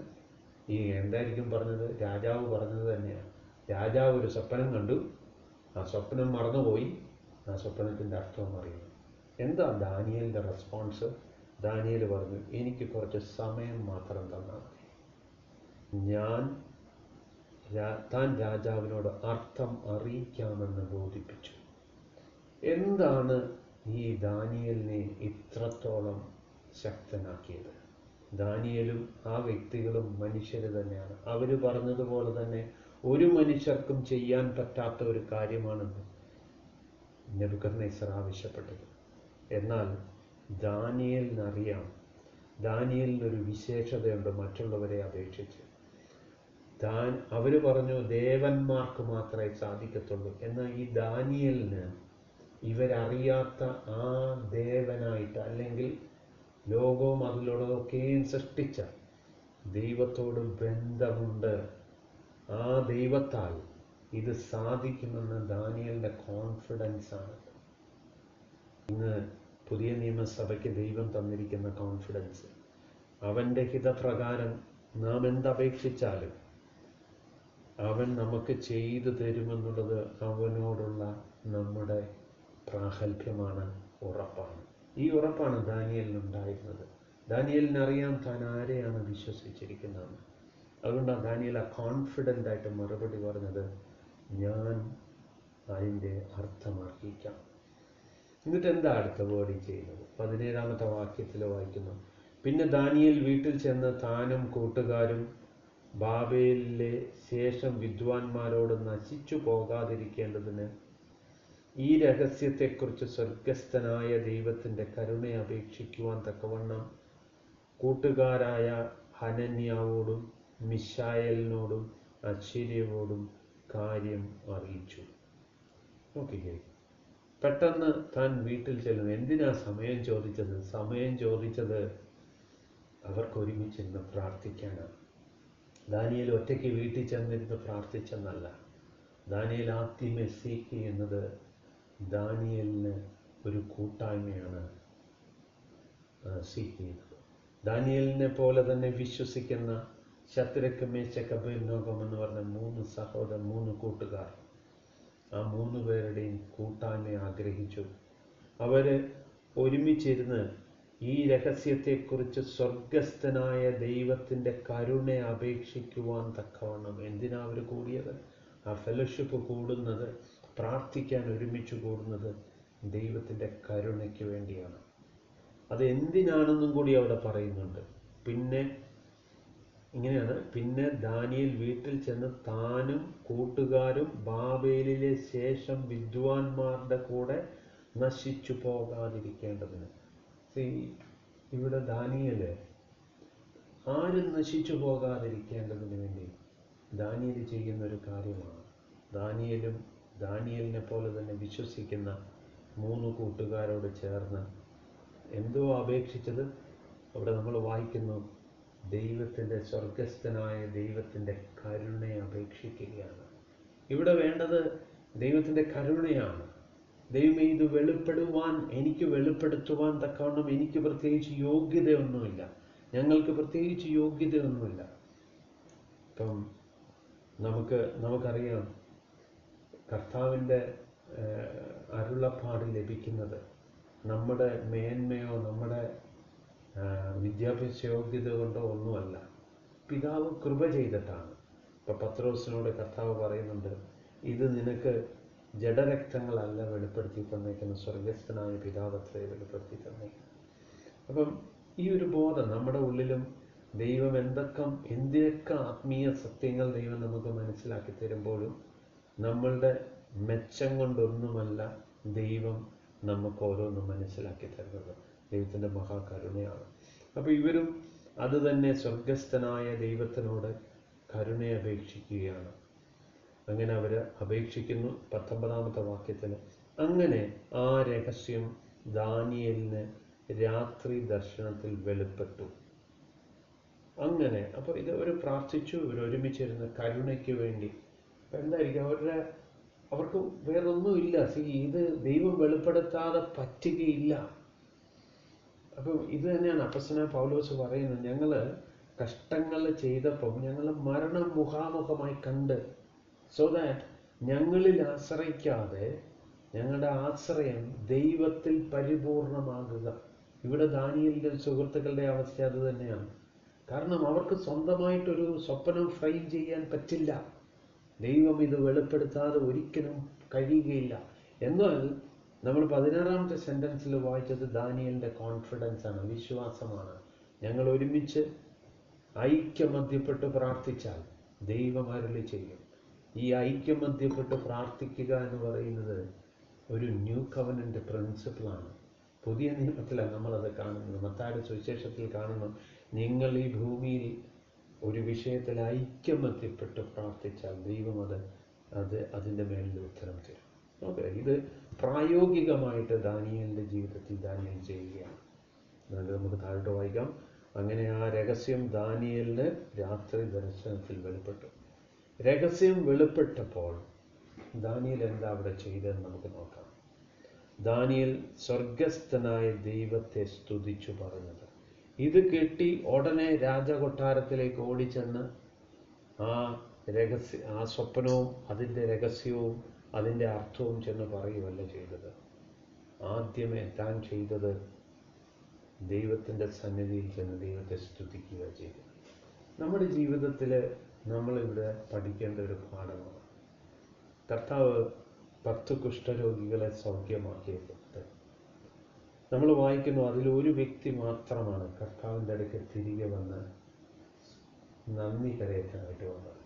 എന്തായിരിക്കും പറഞ്ഞത്? രാജാവ് പറഞ്ഞത് തന്നെയാണ്. രാജാവ് ഒരു സ്വപ്നം കണ്ടു, ആ സ്വപ്നം മറന്നുപോയി, ആ സ്വപ്നത്തിൻ്റെ അർത്ഥം അറിയുന്നു. എന്താ ദാനിയേലിൻ്റെ റെസ്പോൺസ്? ദാനിയേൽ പറഞ്ഞു, എനിക്ക് കുറച്ച് സമയം മാത്രം തന്നാൽ മതി, ഞാൻ താൻ രാജാവിനോട് അർത്ഥം അറിയിക്കാമെന്ന് ബോധിപ്പിച്ചു. എന്താണ് ഈ ദാനിയേലിനെ ഇത്രത്തോളം ശക്തനാക്കിയത്? ദാനിയേലും ആ വ്യക്തികളും മനുഷ്യർ തന്നെയാണ്. അവർ പറഞ്ഞതുപോലെ തന്നെ ഒരു മനുഷ്യർക്കും ചെയ്യാൻ പറ്റാത്ത ഒരു കാര്യമാണെന്ന് നെബൂഖദ്നേസർ ആവശ്യപ്പെട്ടത്. എന്നാൽ ദാനിയേലിനറിയാം, ദാനിയേലിനൊരു വിശേഷതയുണ്ട് മറ്റുള്ളവരെ അപേക്ഷിച്ച്. അവർ പറഞ്ഞു ദേവന്മാർക്ക് മാത്രമേ സാധിക്കത്തുള്ളൂ. എന്നാൽ ഈ ദാനിയേലിന് ഇവരറിയാത്ത ആ ദേവനായിട്ട്, അല്ലെങ്കിൽ ലോകവും അതിലുള്ളതൊക്കെയും സൃഷ്ടിച്ച ദൈവത്തോട് ബന്ധമുണ്ട്. ആ ദൈവത്താൽ ഇത് സാധിക്കുമെന്ന് ദാനിയേലിൻ്റെ കോൺഫിഡൻസ് ആണ്. ഇന്ന് പുതിയ നിയമസഭയ്ക്ക് ദൈവം തന്നിരിക്കുന്ന കോൺഫിഡൻസ്, അവൻ്റെ ഹിതപ്രകാരം നാം എന്തപേക്ഷിച്ചാലും അവൻ നമുക്ക് ചെയ്തു തരുമെന്നുള്ളത് അവനോടുള്ള നമ്മുടെ പ്രാഗൽഭ്യമാണ്, ഉറപ്പാണ്. ഈ ഉറപ്പാണ് ദാനിയേലിനുണ്ടായിരുന്നത്. ദാനിയേലിനറിയാം താൻ ആരെയാണ് വിശ്വസിച്ചിരിക്കുന്നതെന്ന്. അതുകൊണ്ടാണ് ദാനിയേൽ ആ കോൺഫിഡൻ്റ് ആയിട്ട് മറുപടി പറഞ്ഞത്, ഞാൻ അതിൻ്റെ അർത്ഥം അറിയിക്കാം. എന്നിട്ട് എന്താ അടുത്ത വേർഡിൽ ചെയ്യുന്നത്? 17-ാമത്തെ വാക്യത്തിൽ വായിക്കുന്നു, പിന്നെ ദാനിയേൽ വീട്ടിൽ ചെന്ന് താനും കൂട്ടുകാരും ബാബേലിലെ ശേഷം വിദ്വാൻമാരോട് നശിച്ചു പോകാതിരിക്കേണ്ടതിന് ഈ രഹസ്യത്തെക്കുറിച്ച് സ്വർഗസ്ഥനായ ദൈവത്തിൻ്റെ കരുണ അപേക്ഷിക്കുവാൻ തക്കവണ്ണം കൂട്ടുകാരായ ഹനന്യാവോടും മിശായേലിനോടും അശര്യവോടും കാര്യം അറിയിച്ചു. നോക്കിക്കേ, പെട്ടെന്ന് താൻ വീട്ടിൽ ചെല്ലുന്നു. എന്തിനാ സമയം ചോദിച്ചത്? സമയം ചോദിച്ചത് അവർക്ക് ഒരുമിച്ചിരുന്ന് പ്രാർത്ഥിക്കാനാണ്. ദാനിയേൽ ഒറ്റയ്ക്ക് വീട്ടിൽ ചെന്നിരുന്ന് പ്രാർത്ഥിച്ചെന്നല്ല. ദാനിയേൽ ആദ്യമേ സീക്ക് ചെയ്യുന്നത് ദാനിയേലിന് ഒരു കൂട്ടായ്മയാണ് സീക്ക് ചെയ്യുന്നത്. ദാനിയേലിനെ പോലെ തന്നെ വിശ്വസിക്കുന്ന ശദ്രക്ക്, മേശക്ക്, അബേദ്നെഗോ എന്ന് പറഞ്ഞ 3 കൂട്ടുകാർ, ആ 3 പേരുടെയും കൂട്ടായ്മ ആഗ്രഹിച്ചു. അവർ ഒരുമിച്ചിരുന്ന് ഈ രഹസ്യത്തെക്കുറിച്ച് സ്വർഗസ്ഥനായ ദൈവത്തിൻ്റെ കരുണ അപേക്ഷിക്കുവാൻ തക്കവണ്ണം. എന്തിനാ അവർ കൂടിയത്? ആ ഫെലോഷിപ്പ് കൂടുന്നത്, പ്രാർത്ഥിക്കാൻ ഒരുമിച്ച് കൂടുന്നത് ദൈവത്തിൻ്റെ കരുണയ്ക്ക് വേണ്ടിയാണ്. അത് എന്തിനാണെന്നും കൂടി അവിടെ പറയുന്നുണ്ട്. പിന്നെ ഇങ്ങനെയാണ്, പിന്നെ ദാനിയേൽ വീട്ടിൽ ചെന്ന് താനും കൂട്ടുകാരും ബാബേലിലെ ശേഷം വിദ്വാൻമാരുടെ കൂടെ നശിച്ചു പോകാതിരിക്കേണ്ടതിന്. ഇവിടെ ദാനിയേൽ ആരും നശിച്ചു പോകാതിരിക്കേണ്ടതിന് വേണ്ടി ദാനിയേൽ ചെയ്യുന്നൊരു കാര്യമാണ്. ദാനിയേലിനെ പോലെ തന്നെ വിശ്വസിക്കുന്ന 3 കൂട്ടുകാരോട് ചേർന്ന് എന്തോ അപേക്ഷിച്ചത്? അവിടെ നമ്മൾ വായിക്കുന്നു, ദൈവത്തിൻ്റെ സ്വർഗസ്ഥനായ ദൈവത്തിൻ്റെ കരുണയെ അപേക്ഷിക്കുകയാണ്. ഇവിടെ വേണ്ടത് ദൈവത്തിൻ്റെ കരുണയാണ്. ദൈവമേ, ഇത് എനിക്ക് വെളിപ്പെടുത്തുവാൻ തക്കവണ്ണം എനിക്ക് പ്രത്യേകിച്ച് യോഗ്യതയൊന്നുമില്ല, ഞങ്ങൾക്ക് പ്രത്യേകിച്ച് യോഗ്യതയൊന്നുമില്ല. ഇപ്പം നമുക്കറിയാം, കർത്താവിൻ്റെ അരുളപ്പാട് ലഭിക്കുന്നത് നമ്മുടെ മേന്മയോ നമ്മുടെ വിദ്യാഭ്യാസ യോഗ്യത കൊണ്ടോ ഒന്നുമല്ല, പിതാവ് കൃപ ചെയ്തിട്ടാണ്. ഇപ്പം പത്രോസിനോട് കർത്താവ് പറയുന്നുണ്ട്, ഇത് നിനക്ക് ജഡരക്തങ്ങളല്ല വെളിപ്പെടുത്തി തന്നേക്കുന്ന, സ്വർഗസ്ഥനായ പിതാവ് അത്രേ വെളിപ്പെടുത്തി തന്നേക്കുന്നത്. അപ്പം ഈ ഒരു ബോധം നമ്മുടെ ഉള്ളിലും, ദൈവം എന്തൊക്കെ ആത്മീയ സത്യങ്ങൾ ദൈവം നമുക്ക് മനസ്സിലാക്കി തരുമ്പോഴും നമ്മളുടെ മെച്ചം കൊണ്ടൊന്നുമല്ല ദൈവം നമുക്ക് ഓരോന്നും മനസ്സിലാക്കി തരുന്നത്. ദൈവത്തിൻ്റെ മഹാകരുണയാണ്. അപ്പോൾ ഇവരും അത് തന്നെ സ്വർഗസ്ഥനായ ദൈവത്തിനോട് കരുണയപേക്ഷിക്കുകയാണ്. അങ്ങനെ അവർ അപേക്ഷിക്കുന്നു. 19-ാമത്തെ വാക്യത്തിൽ, അങ്ങനെ ആ രഹസ്യം ദാനിയേലിന് രാത്രി ദർശനത്തിൽ വെളിപ്പെട്ടു. അങ്ങനെ അപ്പോൾ ഇത് അവർ പ്രാർത്ഥിച്ചു, ഇവരൊരുമിച്ചിരുന്ന് കരുണയ്ക്ക് വേണ്ടി. അപ്പം എന്തായിരിക്കും അവർക്ക് വേറൊന്നുമില്ല. ഇത് ദൈവം വെളിപ്പെടുത്താതെ പറ്റുകയില്ല. അപ്പം ഇത് തന്നെയാണ് അപ്പോസ്തലനായ പൗലോസ് പറയുന്നത്, ഞങ്ങൾ കഷ്ടങ്ങൾ ചെയ്തപ്പം ഞങ്ങൾ മരണം മുഖാമുഖമായി കണ്ട്, സോ ദാറ്റ് ഞങ്ങളിൽ ആശ്രയിക്കാതെ ഞങ്ങളുടെ ആശ്രയം ദൈവത്തിൽ പരിപൂർണമാകുക. ഇവിടെ ദാനിയേലിൻ്റെ സുഹൃത്തുക്കളുടെ അവസ്ഥ അത് തന്നെയാണ്. കാരണം അവർക്ക് സ്വന്തമായിട്ടൊരു സ്വപ്നം ഫ്രെയിം ചെയ്യാൻ പറ്റില്ല. ദൈവം ഇത് വെളിപ്പെടുത്താതെ ഒരിക്കലും കഴിയുകയില്ല. എന്നാൽ നമ്മൾ 16ാമത്തെ സെൻറ്റൻസിൽ വായിച്ചത് ദാനിയേലിൻ്റെ കോൺഫിഡൻസ് ആണ്, വിശ്വാസമാണ്. ഞങ്ങൾ ഒരുമിച്ച് ഐക്യമധ്യപ്പെട്ട് പ്രാർത്ഥിച്ചാൽ ദൈവം അരുളി ചെയ്യും. ഈ ഐക്യമധ്യപ്പെട്ട് പ്രാർത്ഥിക്കുക എന്ന് പറയുന്നത് ഒരു ന്യൂ കവനൻ്റ് പ്രിൻസിപ്പിളാണ്. പുതിയ നിയമത്തിലാണ് നമ്മളത് കാണുന്നത്. മത്തായിയുടെ സുവിശേഷത്തിൽ കാണുന്നു, നിങ്ങൾ ഈ ഭൂമിയിൽ ഒരു വിഷയത്തിൽ ഐക്യമധ്യപ്പെട്ട് പ്രാർത്ഥിച്ചാൽ ദൈവം അതിൻ്റെ മേലിൽ ഉത്തരം തരും. ഓക്കെ, ഇത് പ്രായോഗികമായിട്ട് ദാനിയേലിൻ്റെ ജീവിതത്തിൽ ദാനിയേൽ ചെയ്യുകയാണ്. നമുക്ക് താഴോട്ട് വായിക്കാം. അങ്ങനെ ആ രഹസ്യം ദാനിയേലിന് രാത്രി ദർശനത്തിൽ വെളിപ്പെട്ടു. രഹസ്യം വെളിപ്പെട്ടപ്പോൾ ദാനിയേൽ എന്താ അവിടെ ചെയ്തതെന്ന് നമുക്ക് നോക്കാം. ദാനിയേൽ സ്വർഗസ്ഥനായ ദൈവത്തെ സ്തുതിച്ചു പറഞ്ഞത്. ഇത് കേട്ടി ഉടനെ രാജകൊട്ടാരത്തിലേക്ക് ഓടിച്ചെന്ന് ആ സ്വപ്നവും അതിൻ്റെ രഹസ്യവും അതിൻ്റെ അർത്ഥവും ചെന്ന് പറയുകയല്ല ചെയ്തത്. ആദ്യമേ താൻ ചെയ്തത് ദൈവത്തിൻ്റെ സന്നിധിയിൽ ചെന്ന് ദൈവത്തെ സ്തുതിക്കുക ചെയ്തു. നമ്മുടെ ജീവിതത്തിൽ നമ്മളിവിടെ പഠിക്കേണ്ട ഒരു പാഠമാണ്. കർത്താവ് 10 കുഷ്ഠരോഗികളെ സൗഖ്യമാക്കിയപ്പോൾ നമ്മൾ വായിക്കുന്നു, അതിലൊരു വ്യക്തി മാത്രമാണ് കർത്താവിൻ്റെ അടുക്ക് തിരികെ വന്ന് നന്ദി കരയറ്റാനായിട്ട് വന്നത്.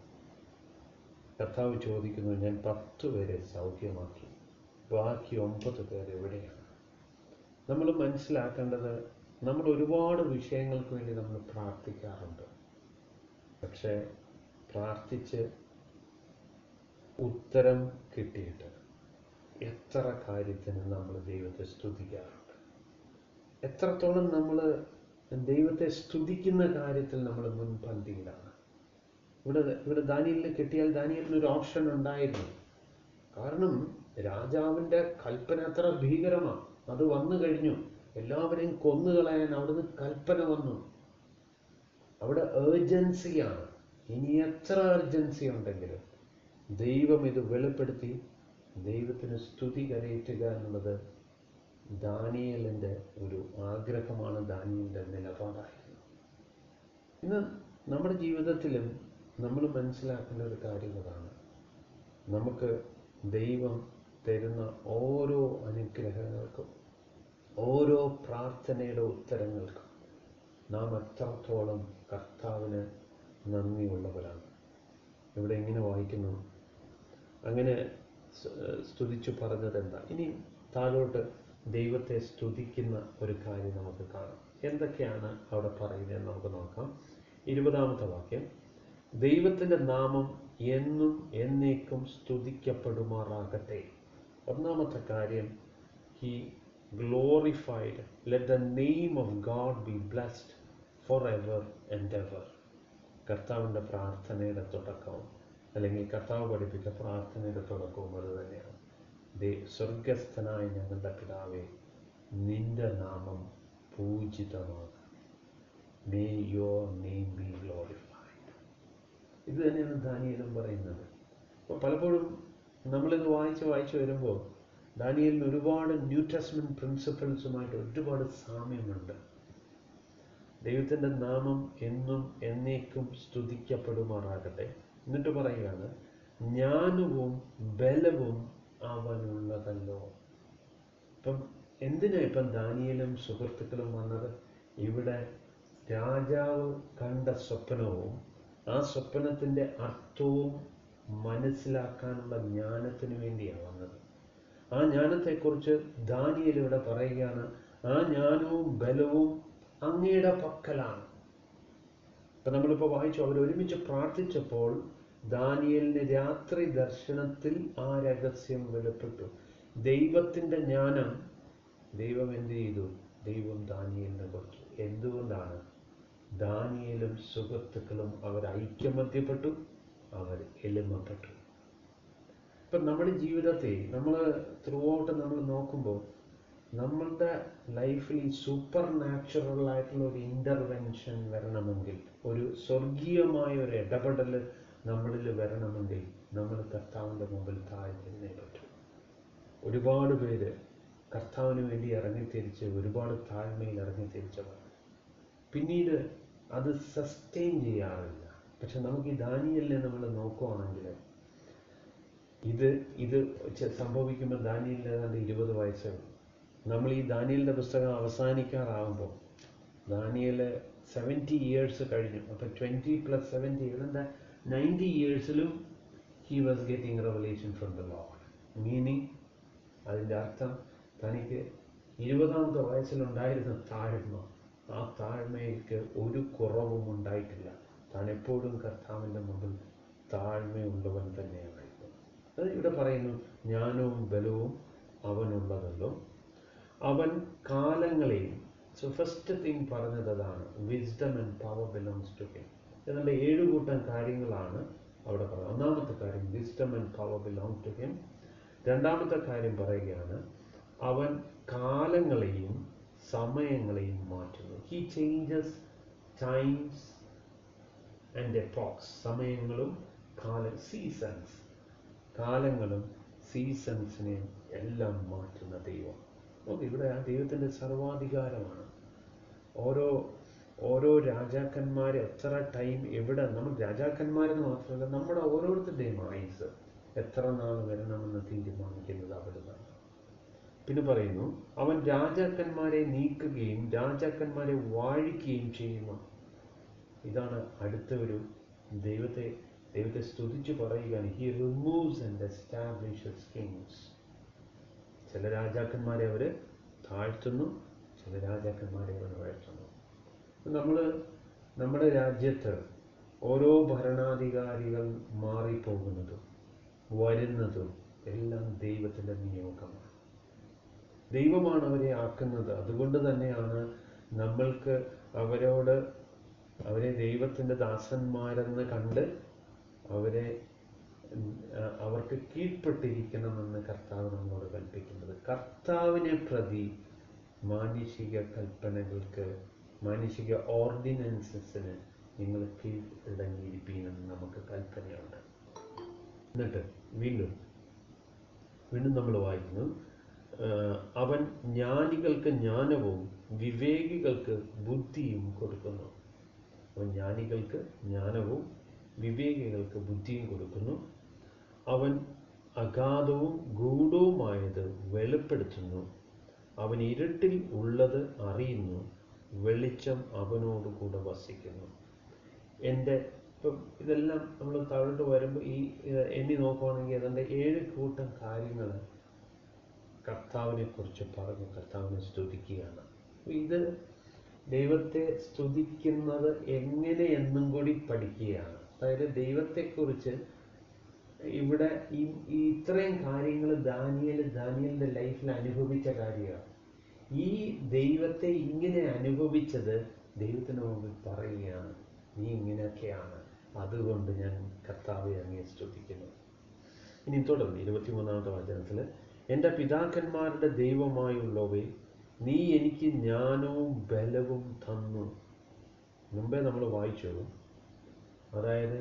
കർത്താവ് ചോദിക്കുന്നു, ഞാൻ 10 പേരെ സൗഖ്യമാക്കി, ബാക്കി 9 പേർ എവിടെയാണ്? നമ്മൾ മനസ്സിലാക്കേണ്ടത്, നമ്മൾ ഒരുപാട് വിഷയങ്ങൾക്ക് വേണ്ടി നമ്മൾ പ്രാർത്ഥിക്കാറുണ്ട്. പക്ഷേ പ്രാർത്ഥിച്ച് ഉത്തരം കിട്ടിയിട്ട് എത്ര കാര്യത്തിന് നമ്മൾ ദൈവത്തെ സ്തുതിക്കാറുണ്ട്? എത്രത്തോളം നമ്മൾ ദൈവത്തെ സ്തുതിക്കുന്ന കാര്യത്തിൽ നമ്മൾ മുൻപന്തിയിലാണ്? ഇവിടെ ദാനിയേലിന് കിട്ടിയാൽ ദാനിയേലിനൊരു ഓപ്ഷൻ ഉണ്ടായിരുന്നു. കാരണം രാജാവിൻ്റെ കൽപ്പന അത്ര ഭീകരമാണ്. അത് വന്നു കഴിഞ്ഞു, എല്ലാവരെയും കൊന്നുകളയാൻ അവിടുന്ന് കൽപ്പന വന്നു. അവിടെ ഏർജൻസിയാണ്. ഇനി എത്ര ഏർജൻസി ഉണ്ടെങ്കിലും ദൈവം ഇത് വെളിപ്പെടുത്തി ദൈവത്തിന് സ്തുതി കരയറ്റുക എന്നുള്ളത് ദാനിയേലിൻ്റെ ഒരു ആഗ്രഹമാണ്, ദാനിയേലിൻ്റെ നിലപാടായിരുന്നു. ഇന്ന് നമ്മുടെ ജീവിതത്തിലും നമ്മൾ മനസ്സിലാക്കേണ്ട ഒരു കാര്യം അതാണ്. നമുക്ക് ദൈവം തരുന്ന ഓരോ അനുഗ്രഹങ്ങൾക്കും ഓരോ പ്രാർത്ഥനയുടെ ഉത്തരങ്ങൾക്കും നാം എത്രത്തോളം കർത്താവിന് നന്ദിയുള്ളവരാണ്. ഇവിടെ ഇങ്ങനെ വായിക്കുന്നു, അങ്ങനെ സ്തുതിച്ചു പറഞ്ഞത് എന്താ? ഇനി താഴോട്ട് ദൈവത്തെ സ്തുതിക്കുന്ന ഒരു കാര്യം നമുക്ക് കാണാം. എന്തൊക്കെയാണ് അവിടെ പറയുന്നതെന്ന് നമുക്ക് നോക്കാം. 20ാമത്തെ വാക്യം, ദൈവത്തിൻ്റെ നാമം എന്നും എന്നേക്കും സ്തുതിക്കപ്പെടുമാറാകട്ടെ. ഒന്നാമത്തെ കാര്യം, he glorified, let the name of God be blessed forever and ever. കർത്താവിൻ്റെ പ്രാർത്ഥനയുടെ തുടക്കവും അല്ലെങ്കിൽ കർത്താവ് പഠിപ്പിച്ച പ്രാർത്ഥനയുടെ തുടക്കവും അത് തന്നെയാണ്. സ്വർഗസ്ഥനായ ഞങ്ങളുടെ പിതാവേ, നിന്റെ നാമം പൂജിതമാകുക. May your name be glorified. ഇത് തന്നെയാണ് ദാനിയേലും പറയുന്നത്. അപ്പോൾ പലപ്പോഴും നമ്മളിത് വായിച്ച് വരുമ്പോൾ ദാനിയേലിന് ഒരുപാട് ന്യൂ ടെസ്റ്റ്മെന്റ് പ്രിൻസിപ്പിൾസുമായിട്ട് ഒരുപാട് സാമ്യമുണ്ട്. ദൈവത്തിൻ്റെ നാമം എന്നും എന്നേക്കും സ്തുതിക്കപ്പെടുമാറാകട്ടെ. എന്നിട്ട് പറയുകയാണ്, ജ്ഞാനവും ബലവും അവനുള്ളതല്ലോ. ഇപ്പം എന്തിനാ ഇപ്പം ദാനിയേലും സുഹൃത്തുക്കളും വന്നത്? ഇവിടെ രാജാവ് കണ്ട സ്വപ്നവും ആ സ്വപ്നത്തിൻ്റെ അർത്ഥവും മനസ്സിലാക്കാനുള്ള ജ്ഞാനത്തിന് വേണ്ടിയാണ് വന്നത്. ആ ജ്ഞാനത്തെക്കുറിച്ച് ദാനിയേൽ ഇവിടെ പറയുകയാണ്, ആ ജ്ഞാനവും ബലവും അങ്ങയുടെ പക്കലാണ്. ഇപ്പം നമ്മളിപ്പോൾ വായിച്ചു, അവരൊരുമിച്ച് പ്രാർത്ഥിച്ചപ്പോൾ ദാനിയേലിന് രാത്രി ദർശനത്തിൽ ആ രഹസ്യം വെളിപ്പെട്ടു. ദൈവത്തിൻ്റെ ജ്ഞാനം ദൈവം എന്ത് ചെയ്തു? ദൈവം ദാനിയേലിന് കൊടുത്തു. എന്തുകൊണ്ടാണ്? ദാനിയേലും സുഹൃത്തുക്കളും അവർ ഐക്യമത്യപ്പെട്ടു, അവർ എളിമപ്പെട്ടു. ഇപ്പം നമ്മുടെ ജീവിതത്തെ നമ്മൾ ത്രൂ ഔട്ട് നമ്മൾ നോക്കുമ്പോൾ നമ്മളുടെ ലൈഫിൽ ഈ സൂപ്പർ നാച്ചുറലായിട്ടുള്ള ഒരു ഇൻ്റർവെൻഷൻ വരണമെങ്കിൽ, ഒരു സ്വർഗീയമായ ഒരു ഇടപെടൽ നമ്മളിൽ വരണമെങ്കിൽ നമ്മൾ കർത്താവിൻ്റെ മുമ്പിൽ താഴ്ന്നേ പറ്റും. ഒരുപാട് പേര് കർത്താവിന് വേണ്ടി ഇറങ്ങിത്തിരിച്ച് ഒരുപാട് താഴ്മയിൽ ഇറങ്ങിത്തിരിച്ചവർ പിന്നീട് അത് സസ്റ്റെയിൻ ചെയ്യാറില്ല. പക്ഷെ നമുക്ക് ഈ ദാനിയേലിനെ നമ്മൾ നോക്കുവാണെങ്കിൽ ഇത് ഇത് സംഭവിക്കുമ്പോൾ ദാനിയേലിന് ഏതാണ്ട് 20 വയസ്സേ ഉള്ളൂ. നമ്മൾ ഈ ദാനിയേലിൻ്റെ പുസ്തകം അവസാനിക്കാറാകുമ്പോൾ ദാനിയേൽ 70 ഇയേഴ്സ് കഴിഞ്ഞു. അപ്പം 20 + 70 ഏതാണ്ട് 90 ഇയേഴ്സിലും he was getting revelation from the Lord. Meaning അതിൻ്റെ അർത്ഥം തനിക്ക് 20ാമത്തെ വയസ്സിലുണ്ടായിരുന്ന താഴ്മ, ആ താഴ്മയ്ക്ക് ഒരു കുറവും ഉണ്ടായിട്ടില്ല. താൻ എപ്പോഴും കർത്താവിൻ്റെ മുമ്പിൽ താഴ്മയുള്ളവൻ തന്നെയായിരുന്നു. അത് ഇവിടെ പറയുന്നു, ജ്ഞാനവും ബലവും അവനുള്ളതല്ലോ, അവൻ കാലങ്ങളെയും. സോ ഫസ്റ്റ് തിങ് പറഞ്ഞത് അതാണ്, wisdom and power belongs to him. ഏതാണ്ട് 7 കൂട്ടം കാര്യങ്ങളാണ് അവിടെ പറയുന്നത്. ഒന്നാമത്തെ കാര്യം wisdom and power belong to him. രണ്ടാമത്തെ കാര്യം പറയുകയാണ്, അവൻ കാലങ്ങളെയും സമയങ്ങളെയും മാറ്റുന്നു. He changes times and epochs. സമയങ്ങളും സീസൺസ്, കാലങ്ങളും സീസൺസിനെയും എല്ലാം മാറ്റുന്ന ദൈവം. ഓക്കെ, ഇവിടെ ആ ദൈവത്തിൻ്റെ സർവാധികാരമാണ്. ഓരോ രാജാക്കന്മാരെ എത്ര ടൈം എവിടെ, നമ്മൾ രാജാക്കന്മാരെന്ന് മാത്രമല്ല നമ്മുടെ ഓരോരുത്തരുടെയും ആയുസ് എത്ര നാൾ വരണമെന്ന് തീരുമാനിക്കുന്നത് അവിടുന്നാണ്. പിന്നെ പറയുന്നു, അവൻ രാജാക്കന്മാരെ നീക്കുകയും രാജാക്കന്മാരെ വാഴിക്കുകയും ചെയ്യുന്നു. ഇതാണ് അടുത്ത ഒരു ദൈവത്തെ സ്തുതിച്ച് പറയുകയാണ്. He removes and establishes Kings. ചില രാജാക്കന്മാരെ അവർ താഴ്ത്തുന്നു, ചില രാജാക്കന്മാരെ അവർ ഉയർത്തുന്നു. നമ്മുടെ രാജ്യത്ത് ഓരോ ഭരണാധികാരികൾ മാറിപ്പോകുന്നതും വരുന്നതും എല്ലാം ദൈവത്തിൻ്റെ നിയോഗമാണ്. ദൈവമാണ് അവരെ ആക്കുന്നത്. അതുകൊണ്ട് തന്നെയാണ് നമ്മൾക്ക് അവരെ ദൈവത്തിൻ്റെ ദാസന്മാരെന്ന് കണ്ട് അവർക്ക് കീഴ്പ്പെട്ടിരിക്കണമെന്ന് കർത്താവ് നമ്മളോട് കൽപ്പിക്കുന്നത്. കർത്താവിനെ പ്രതി മാനുഷിക കൽപ്പനകൾക്ക്, മാനുഷിക ഓർഡിനൻസസിന് നിങ്ങൾ കീഴടങ്ങിയിരിപ്പീനെന്ന് നമുക്ക് കൽപ്പനയുണ്ട്. എന്നിട്ട് വീണ്ടും നമ്മൾ വായിക്കുന്നു, അവൻ ജ്ഞാനികൾക്ക് ജ്ഞാനവും വിവേകികൾക്ക് ബുദ്ധിയും കൊടുക്കുന്നു. അവൻ ജ്ഞാനികൾക്ക് ജ്ഞാനവും വിവേകികൾക്ക് ബുദ്ധിയും കൊടുക്കുന്നു. അവൻ അഗാധവും ഗൂഢവുമായത് വെളിപ്പെടുത്തുന്നു. അവൻ ഇരുട്ടിൽ ഉള്ളത് അറിയുന്നു. വെളിച്ചം അവനോടുകൂടെ വസിക്കുന്നു. ഇപ്പം ഇതെല്ലാം നമ്മൾ താഴോട്ട് വരുമ്പോൾ എണ്ണി നോക്കുകയാണെങ്കിൽ ഏതാണ്ട് 7 കൂട്ടം കാര്യങ്ങൾ കർത്താവിനെ കുറിച്ച് പറഞ്ഞു കർത്താവിനെ സ്തുതിക്കുകയാണ്. ഇത് ദൈവത്തെ സ്തുതിക്കുന്നത് എങ്ങനെയെന്നും കൂടി പഠിക്കുകയാണ്. അതായത് ദൈവത്തെക്കുറിച്ച് ഇവിടെ ഇത്രയും കാര്യങ്ങൾ ദാനിയേലിൻ്റെ ലൈഫിൽ അനുഭവിച്ച കാര്യമാണ്. ഈ ദൈവത്തെ ഇങ്ങനെ അനുഭവിച്ചത് ദൈവത്തിന് മുമ്പിൽ പറയുകയാണ്, നീ ഇങ്ങനെയൊക്കെയാണ്, അതുകൊണ്ട് ഞാൻ കർത്താവെ അങ്ങേ സ്തുതിക്കുന്നു. ഇനി തുടർന്ന് 23ാമത്തെ വചനത്തിൽ, എൻ്റെ പിതാക്കന്മാരുടെ ദൈവമായുള്ളവേ, നീ എനിക്ക് ജ്ഞാനവും ബലവും തന്നു. മുമ്പേ നമ്മൾ വായിച്ചു. അതായത്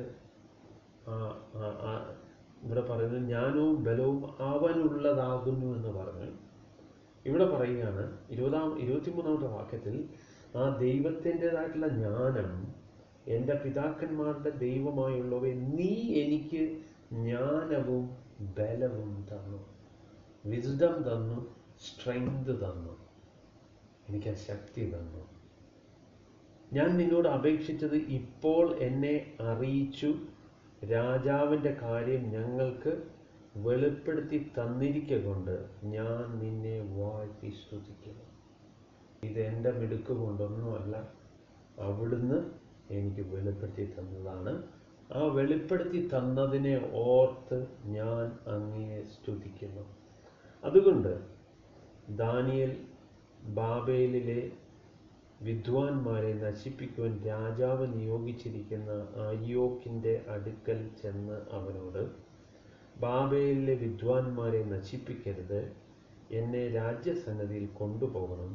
ഇവിടെ പറയുന്നത് ജ്ഞാനവും ബലവും അവനുള്ളതാകുന്നു എന്ന് പറഞ്ഞു. ഇവിടെ പറയുകയാണ് 23ാമത്തെ വാക്യത്തിൽ, ആ ദൈവത്തിൻ്റെതായിട്ടുള്ള ജ്ഞാനം, എൻ്റെ പിതാക്കന്മാരുടെ ദൈവമായുള്ളവയെ നീ എനിക്ക് ജ്ഞാനവും ബലവും തന്നു. വിസ്ഡം തന്നു, സ്ട്രെങ്ത് തന്നു, എനിക്ക് ശക്തി തന്നു. ഞാൻ നിന്നോട് അപേക്ഷിച്ചത് ഇപ്പോൾ എന്നെ അറിയിച്ചു. രാജാവിൻ്റെ കാര്യം ഞങ്ങൾക്ക് വെളിപ്പെടുത്തി തന്നിരിക്കൊണ്ട് ഞാൻ നിന്നെ വാഴ്ത്തി സ്തുതിക്കുന്നു. ഇത് എൻ്റെ മിടുക്ക് കൊണ്ടൊന്നുമല്ല, അവിടുന്ന് എനിക്ക് വെളിപ്പെടുത്തി തന്നതാണ്. ആ വെളിപ്പെടുത്തി തന്നതിനെ ഓർത്ത് ഞാൻ അങ്ങയെ സ്തുതിക്കുന്നു. അതുകൊണ്ട് ദാനിയേൽ ബാബേലിലെ വിദ്വാൻമാരെ നശിപ്പിക്കുവാൻ രാജാവ് നിയോഗിച്ചിരിക്കുന്ന അര്യോക്കിൻ്റെ അടുക്കൽ ചെന്ന് അവനോട്, ബാബേലിലെ വിദ്വാൻമാരെ നശിപ്പിക്കരുത്, എന്നെ രാജ്യസന്നിധിയിൽ കൊണ്ടുപോകണം,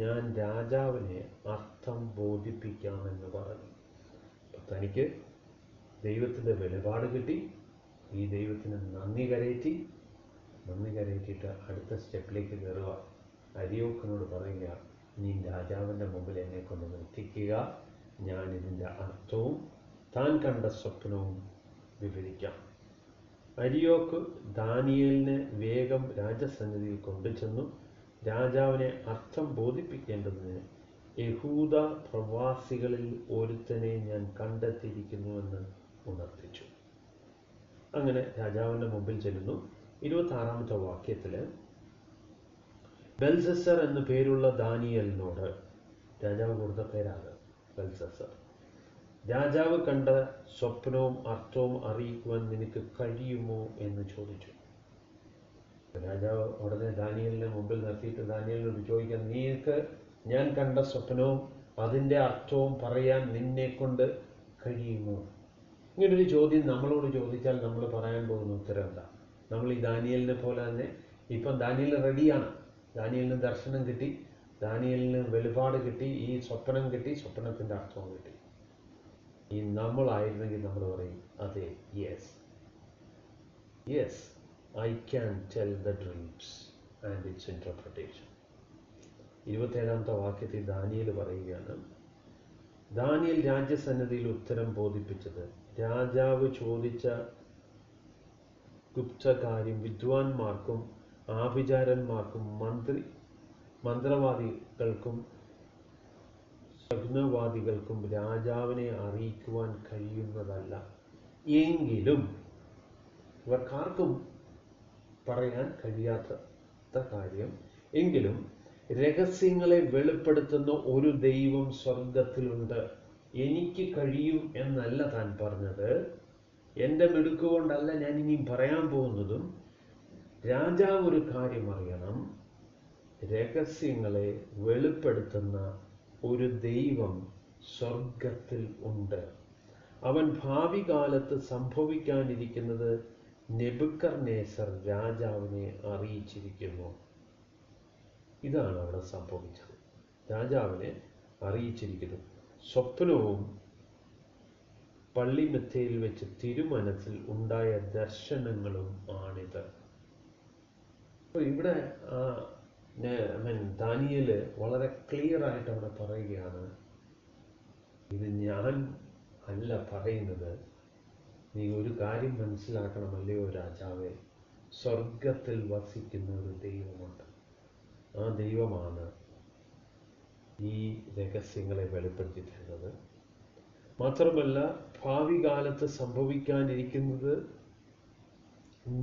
ഞാൻ രാജാവിനെ അർത്ഥം ബോധിപ്പിക്കാമെന്ന് പറഞ്ഞു. തനിക്ക് ദൈവത്തിൻ്റെ വെളിപാട് കിട്ടി, ഈ ദൈവത്തിന് നന്ദി കരയറ്റി നന്ദി കരയിട്ടിട്ട് അടുത്ത സ്റ്റെപ്പിലേക്ക് കയറുക. അരിയോക്കിനോട് പറയുക, നീ രാജാവിൻ്റെ മുമ്പിൽ എന്നെ കൊണ്ട് നിർത്തിക്കുക, ഞാൻ ഇതിൻ്റെ അർത്ഥവും താൻ കണ്ട സ്വപ്നവും വിവരിക്കാം. അരിയോക്ക് ദാനിയേലിനെ വേഗം രാജസന്നിധിയിൽ കൊണ്ടുചെന്നു രാജാവിനെ അർത്ഥം ബോധിപ്പിക്കേണ്ടതിന്, യഹൂദ പ്രവാസികളിൽ ഒരുത്തനെ ഞാൻ കണ്ടെത്തിയിരിക്കുന്നുവെന്ന് ഉണർത്തിച്ചു. അങ്ങനെ രാജാവിൻ്റെ മുമ്പിൽ ചെല്ലുന്നു. 26-ാമത്തെ വാക്യത്തിൽ, ബെൽസസർ എന്നു പേരുള്ള ദാനിയേലിനോട്, രാജാവ് കൊടുത്ത പേരാണ് ബെൽസസർ, രാജാവ് കണ്ട സ്വപ്നവും അർത്ഥവും അറിയിക്കുവാൻ നിനക്ക് കഴിയുമോ എന്ന് ചോദിച്ചു. രാജാവ് ഉടനെ ദാനിയേലിനെ മുമ്പിൽ നിർത്തിയിട്ട് ദാനിയേലിനോട് ചോദിക്കാൻ, നീക്ക് ഞാൻ കണ്ട സ്വപ്നവും അതിൻ്റെ അർത്ഥവും പറയാൻ നിന്നെ കൊണ്ട് കഴിയുമോ? ഇങ്ങനൊരു ചോദ്യം നമ്മളോട് ചോദിച്ചാൽ നമ്മൾ പറയാൻ പോകുന്ന ഉത്തരം എന്താ? നമ്മൾ ഈ ദാനിയേലിനെ പോലെ തന്നെ, ഇപ്പം ദാനിയേൽ റെഡിയാണ്, ദാനിയേലിന് ദർശനം കിട്ടി, ദാനിയേലിന് വെളിപാട് കിട്ടി, ഈ സ്വപ്നം കിട്ടി, സ്വപ്നത്തിൻ്റെ അർത്ഥവും കിട്ടി. ഈ നമ്മളായിരുന്നെങ്കിൽ നമ്മൾ പറയും, അതെ, yes I can tell the dreams and its interpretation. 27-ാമത്തെ വാക്യത്തിൽ ദാനിയേൽ പറയുകയാണ്, ദാനിയേൽ രാജ്യസന്നിധിയിൽ ഉത്തരം ബോധിപ്പിച്ചത് രാജാവ് ചോദിച്ച ഗുപ്തകാര്യം വിദ്വാൻമാർക്കും ആഭിചാരന്മാർക്കും മന്ത്രവാദികൾക്കും സ്വപ്നവാദികൾക്കും രാജാവിനെ അറിയിക്കുവാൻ കഴിയുന്നതല്ല. എങ്കിലും ഇവർക്കാർക്കും പറയാൻ കഴിയാത്ത കാര്യം, എങ്കിലും രഹസ്യങ്ങളെ വെളിപ്പെടുത്തുന്ന ഒരു ദൈവം സ്വർഗത്തിലുണ്ട്. എനിക്ക് കഴിയും എന്നല്ല താൻ പറഞ്ഞത്, എൻ്റെ മിടുക്കുകൊണ്ടല്ല ഞാൻ ഇനിയും പറയാൻ പോകുന്നതും. രാജാവ് ഒരു കാര്യം അറിയണം, രഹസ്യങ്ങളെ വെളിപ്പെടുത്തുന്ന ഒരു ദൈവം സ്വർഗത്തിൽ ഉണ്ട്. അവൻ ഭാവി കാലത്ത് സംഭവിക്കാനിരിക്കുന്നത് നെബൂഖദ്നേസർ രാജാവിനെ അറിയിച്ചിരിക്കുന്നു. ഇതാണ് അവിടെ സംഭവിച്ചത്. രാജാവിനെ അറിയിച്ചിരിക്കുന്നു. സ്വപ്നവും പള്ളിമെത്തയിൽ വെച്ച് തിരുമനസ്സിൽ ഉണ്ടായ ദർശനങ്ങളും ആണിത്. അപ്പോൾ ഇവിടെ ദാനിയേൽ വളരെ ക്ലിയർ ആയിട്ട് അവിടെ പറയുകയാണ്, ഇത് ഞാൻ അല്ല പറയുന്നത്, നീ ഒരു കാര്യം മനസ്സിലാക്കണമല്ലയോ രാജാവേ, സ്വർഗത്തിൽ വസിക്കുന്ന ഒരു ദൈവമുണ്ട്. ആ ദൈവമാണ് ഈ രഹസ്യങ്ങളെ വെളിപ്പെടുത്തി തരുന്നത്. മാത്രമല്ല, ഭാവി കാലത്ത് സംഭവിക്കാനിരിക്കുന്നത്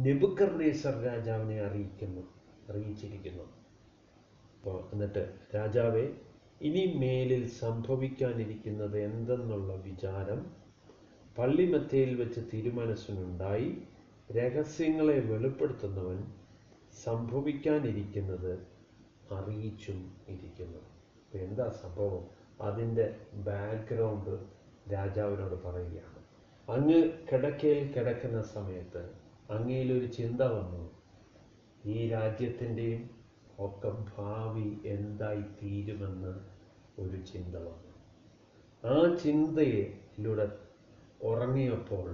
നെബൂഖദ്നേസർ രാജാവിനെ അറിയിച്ചിരിക്കുന്നു. അപ്പോൾ എന്നിട്ട്, രാജാവേ, ഇനി മേലിൽ സംഭവിക്കാനിരിക്കുന്നത് എന്തെന്നുള്ള വിചാരം പള്ളിമെത്തയിൽ വെച്ച് തിരുമനസ്സിനുണ്ടായി. രഹസ്യങ്ങളെ വെളിപ്പെടുത്തുന്നവൻ സംഭവിക്കാനിരിക്കുന്നത് അറിയിച്ചും ഇരിക്കുന്നു. അപ്പോൾ എന്താ സംഭവം? അതിൻ്റെ ബാക്ക്ഗ്രൗണ്ട് രാജാവിനോട് പറയുകയാണ്. അങ്ങ് കിടക്കയിൽ കിടക്കുന്ന സമയത്ത് അങ്ങയിലൊരു ചിന്ത വന്നു, ഈ രാജ്യത്തിൻ്റെയും ഒക്കെ ഭാവി എന്തായി തീരുമെന്ന് ഒരു ചിന്ത വന്നു. ആ ചിന്തയിലൂടെ ഉറങ്ങിയപ്പോൾ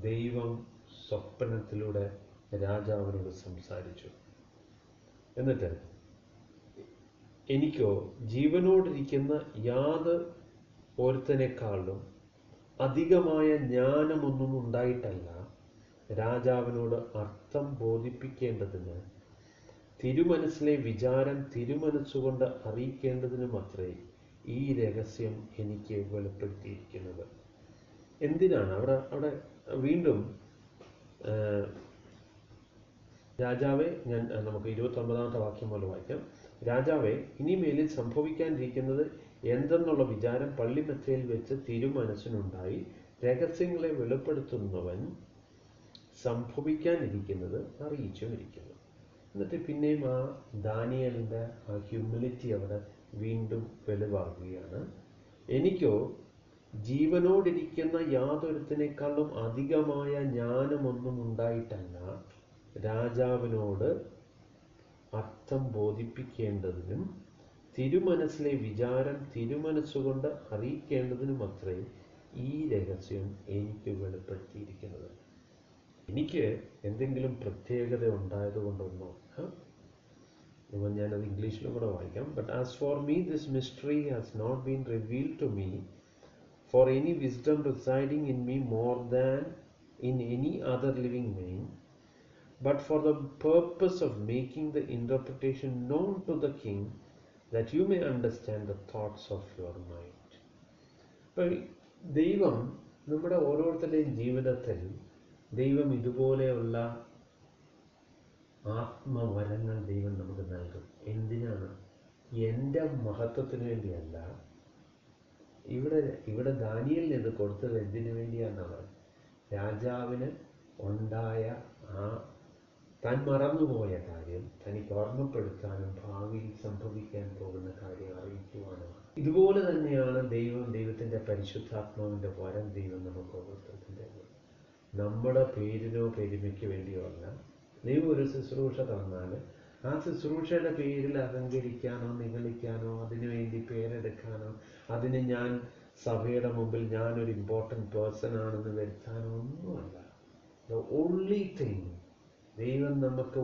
ദൈവം സ്വപ്നത്തിലൂടെ രാജാവിനോട് സംസാരിച്ചു. എന്നിട്ട്, എനിക്കോ ജീവനോടിരിക്കുന്ന ഒരുത്തനേക്കാളും അധികമായ ജ്ഞാനമൊന്നും ഉണ്ടായിട്ടല്ല, രാജാവിനോട് അർത്ഥം ബോധിപ്പിക്കേണ്ടതിന് തിരുമനസ്സിലെ വിചാരം തിരുമനസ്സുകൊണ്ട് അറിയിക്കേണ്ടതിനുമത്രേ ഈ രഹസ്യം എനിക്ക് വെളിപ്പെടുത്തിയിരിക്കുന്നത്. എന്തിനാണ് അവിടെ വീണ്ടും രാജാവേ, നമുക്ക് 29-ാമത്തെ വാക്യം പോലെ വായിക്കാം. രാജാവേ, ഇനി മേലിൽ സംഭവിക്കാനിരിക്കുന്നത് എന്തെന്നുള്ള വിചാരം പള്ളിമെത്തയിൽ വെച്ച് തിരുമനസ്സിനുണ്ടായി. രഹസ്യങ്ങളെ വെളിപ്പെടുത്തുന്നവൻ സംഭവിക്കാനിരിക്കുന്നത് അറിയിച്ചും ഇരിക്കുന്നു. എന്നിട്ട് പിന്നെയും ആ ദാനിയേലിൻ്റെ ആ ഹ്യൂമിലിറ്റി അവിടെ വീണ്ടും വെളിവാകുകയാണ്. എനിക്കോ ജീവനോടിരിക്കുന്ന യാതൊരുത്തിനേക്കാളും അധികമായ ജ്ഞാനമൊന്നും ഉണ്ടായിട്ടല്ല, രാജാവിനോട് അർത്ഥം ബോധിപ്പിക്കേണ്ടതിനും തിരുമനസ്സിലെ വിചാരം തിരുമനസ്സുകൊണ്ട് അറിയിക്കേണ്ടതിനുമത്രേ ഈ രഹസ്യം എനിക്ക് വെളിപ്പെടുത്തിയിരിക്കുന്നത്. എനിക്ക് എന്തെങ്കിലും പ്രത്യേകത ഉണ്ടായതുകൊണ്ടൊന്നോ, ഞാനത് ഇംഗ്ലീഷിലും കൂടെ വായിക്കാം. But as for me this mystery has not been revealed to me for any wisdom residing in me more than in any other living being, but for the purpose of making the interpretation known to the king, that you may understand the thoughts of your mind. അപ്പോൾ ദൈവം നമ്മുടെ ഓരോരുത്തരുടെയും ജീവിതത്തിൽ ദൈവം ഇതുപോലെയുള്ള ആത്മവരങ്ങൾ ദൈവം നമുക്ക് നൽകും. എന്തിനാണ്? എൻ്റെ മഹത്വത്തിന് വേണ്ടിയല്ല. ഇവിടെ ദാനിയേലിന് ഇത് കൊടുത്തത് എന്തിനു വേണ്ടിയാണെന്നാണ്? രാജാവിന് ഉണ്ടായ ആ താൻ മറന്നുപോയ കാര്യം തനിക്ക് ഓർമ്മപ്പെടുത്താനും ഭാവിയിൽ സംഭവിക്കാൻ പോകുന്ന കാര്യം അറിയിക്കുവാനുമാണ്. ഇതുപോലെ തന്നെയാണ് ദൈവത്തിൻ്റെ പരിശുദ്ധാത്മാവിൻ്റെ വരം ദൈവം നമുക്ക് ഓരോരുത്തർക്കും തരുന്നത്. നമ്മുടെ പേരിനോ പെരുമയ്ക്ക് വേണ്ടിയോ അല്ല. ദൈവം ഒരു ശുശ്രൂഷ തന്നാൽ ആ ശുശ്രൂഷയുടെ പേരിൽ അഹങ്കരിക്കാനോ നിഗളിക്കാനോ അതിനുവേണ്ടി പേരെടുക്കാനോ അതിന് ഞാൻ സഭയുടെ മുമ്പിൽ ഞാനൊരു ഇമ്പോർട്ടൻറ്റ് പേഴ്സൺ ആണെന്ന് വരുത്താനോ ഒന്നുമല്ല. ദ ഓൺലി തിങ്, ദൈവം നമുക്ക്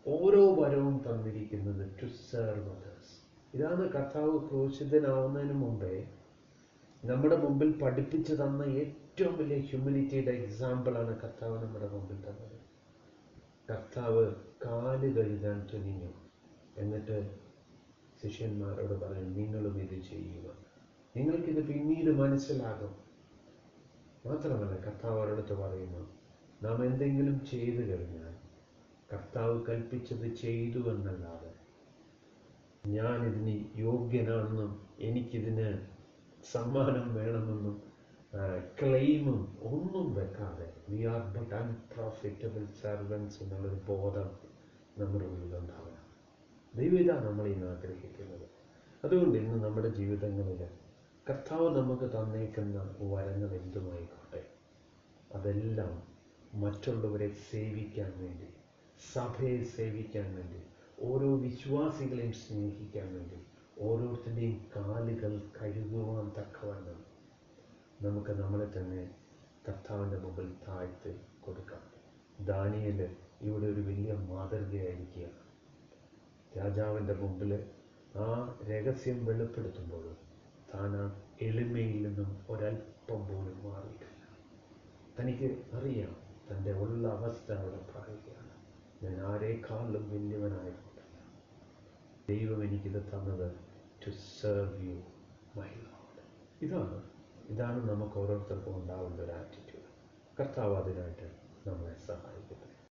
ഓരോ വരവും തന്നിരിക്കുന്നത് ടു സെർവ് അതേഴ്സ്. ഇതാണ് കർത്താവ് ക്രൂശിതനാവുന്നതിന് മുമ്പേ നമ്മുടെ മുമ്പിൽ പഠിപ്പിച്ചു തന്ന ഏറ്റവും വലിയ ഹ്യൂമിലിറ്റിയുടെ എക്സാമ്പിളാണ് കർത്താവ് നമ്മുടെ മുമ്പിൽ തന്നത്. കർത്താവ് കാല് കഴുകാൻ തുനിഞ്ഞു. എന്നിട്ട് ശിഷ്യന്മാരോട് പറയും, നിങ്ങളും ഇത് ചെയ്യുക, നിങ്ങൾക്കിത് പിന്നീട് മനസ്സിലാകും. മാത്രമല്ല കർത്താവ് അവരോടത്ത് പറയുന്നു, നാം എന്തെങ്കിലും ചെയ്തു കഴിഞ്ഞാൽ കർത്താവ് കൽപ്പിച്ചത് ചെയ്തു എന്നല്ലാതെ ഞാനിതിന് യോഗ്യനാണെന്നും എനിക്കിതിന് സമ്മാനം വേണമെന്നും ക്ലെയിമും ഒന്നും വെക്കാതെ we are but unprofitable servants എന്നുള്ളൊരു ബോധം നമ്മുടെ ഉള്ളിലുണ്ടാവണം. ദൈവം ഇതാണ് നമ്മൾ ഇന്ന് ആഗ്രഹിക്കുന്നത്. അതുകൊണ്ട് ഇന്ന് നമ്മുടെ ജീവിതങ്ങളിൽ കർത്താവ് നമുക്ക് തന്നേക്കുന്ന വരങ്ങൾ എന്തുമായിക്കോട്ടെ, അതെല്ലാം മറ്റുള്ളവരെ സേവിക്കാൻ വേണ്ടി, സഭയെ സേവിക്കാൻ വേണ്ടി, ഓരോ വിശ്വാസികളെയും സ്നേഹിക്കാൻ വേണ്ടി, ഓരോരുത്തരുടെയും കാലുകൾ കഴുകുവാൻ തക്കവണ്ണം നമുക്ക് നമ്മളെ തന്നെ കർത്താവിൻ്റെ മുമ്പിൽ താഴ്ത്തി കൊടുക്കാം. ദാനിയേൽ ഇവിടെ ഒരു വലിയ മാതൃകയായിരിക്കുകയാണ്. രാജാവിൻ്റെ മുമ്പിൽ ആ രഹസ്യം വെളിപ്പെടുത്തുമ്പോൾ താൻ ആ എളിമയിൽ നിന്നും ഒരല്പം പോലും മാറിയിട്ടില്ല. തനിക്ക് അറിയാം തൻ്റെ ഉള്ള അവസ്ഥ അവിടെ പറയുകയാണ്, ഞാൻ ആരെക്കാളും വലിയവനായിട്ടില്ല. ദൈവം എനിക്കിത് തന്നത് to serve you my lord. ഇതാണ് നമുക്ക് ഓരോരുത്തർക്കും ഉണ്ടാവേണ്ട ഒരു ആറ്റിറ്റ്യൂഡ്. കർത്താവ് അതിനായിട്ട് നമ്മളെ സഹായിക്കട്ടെ.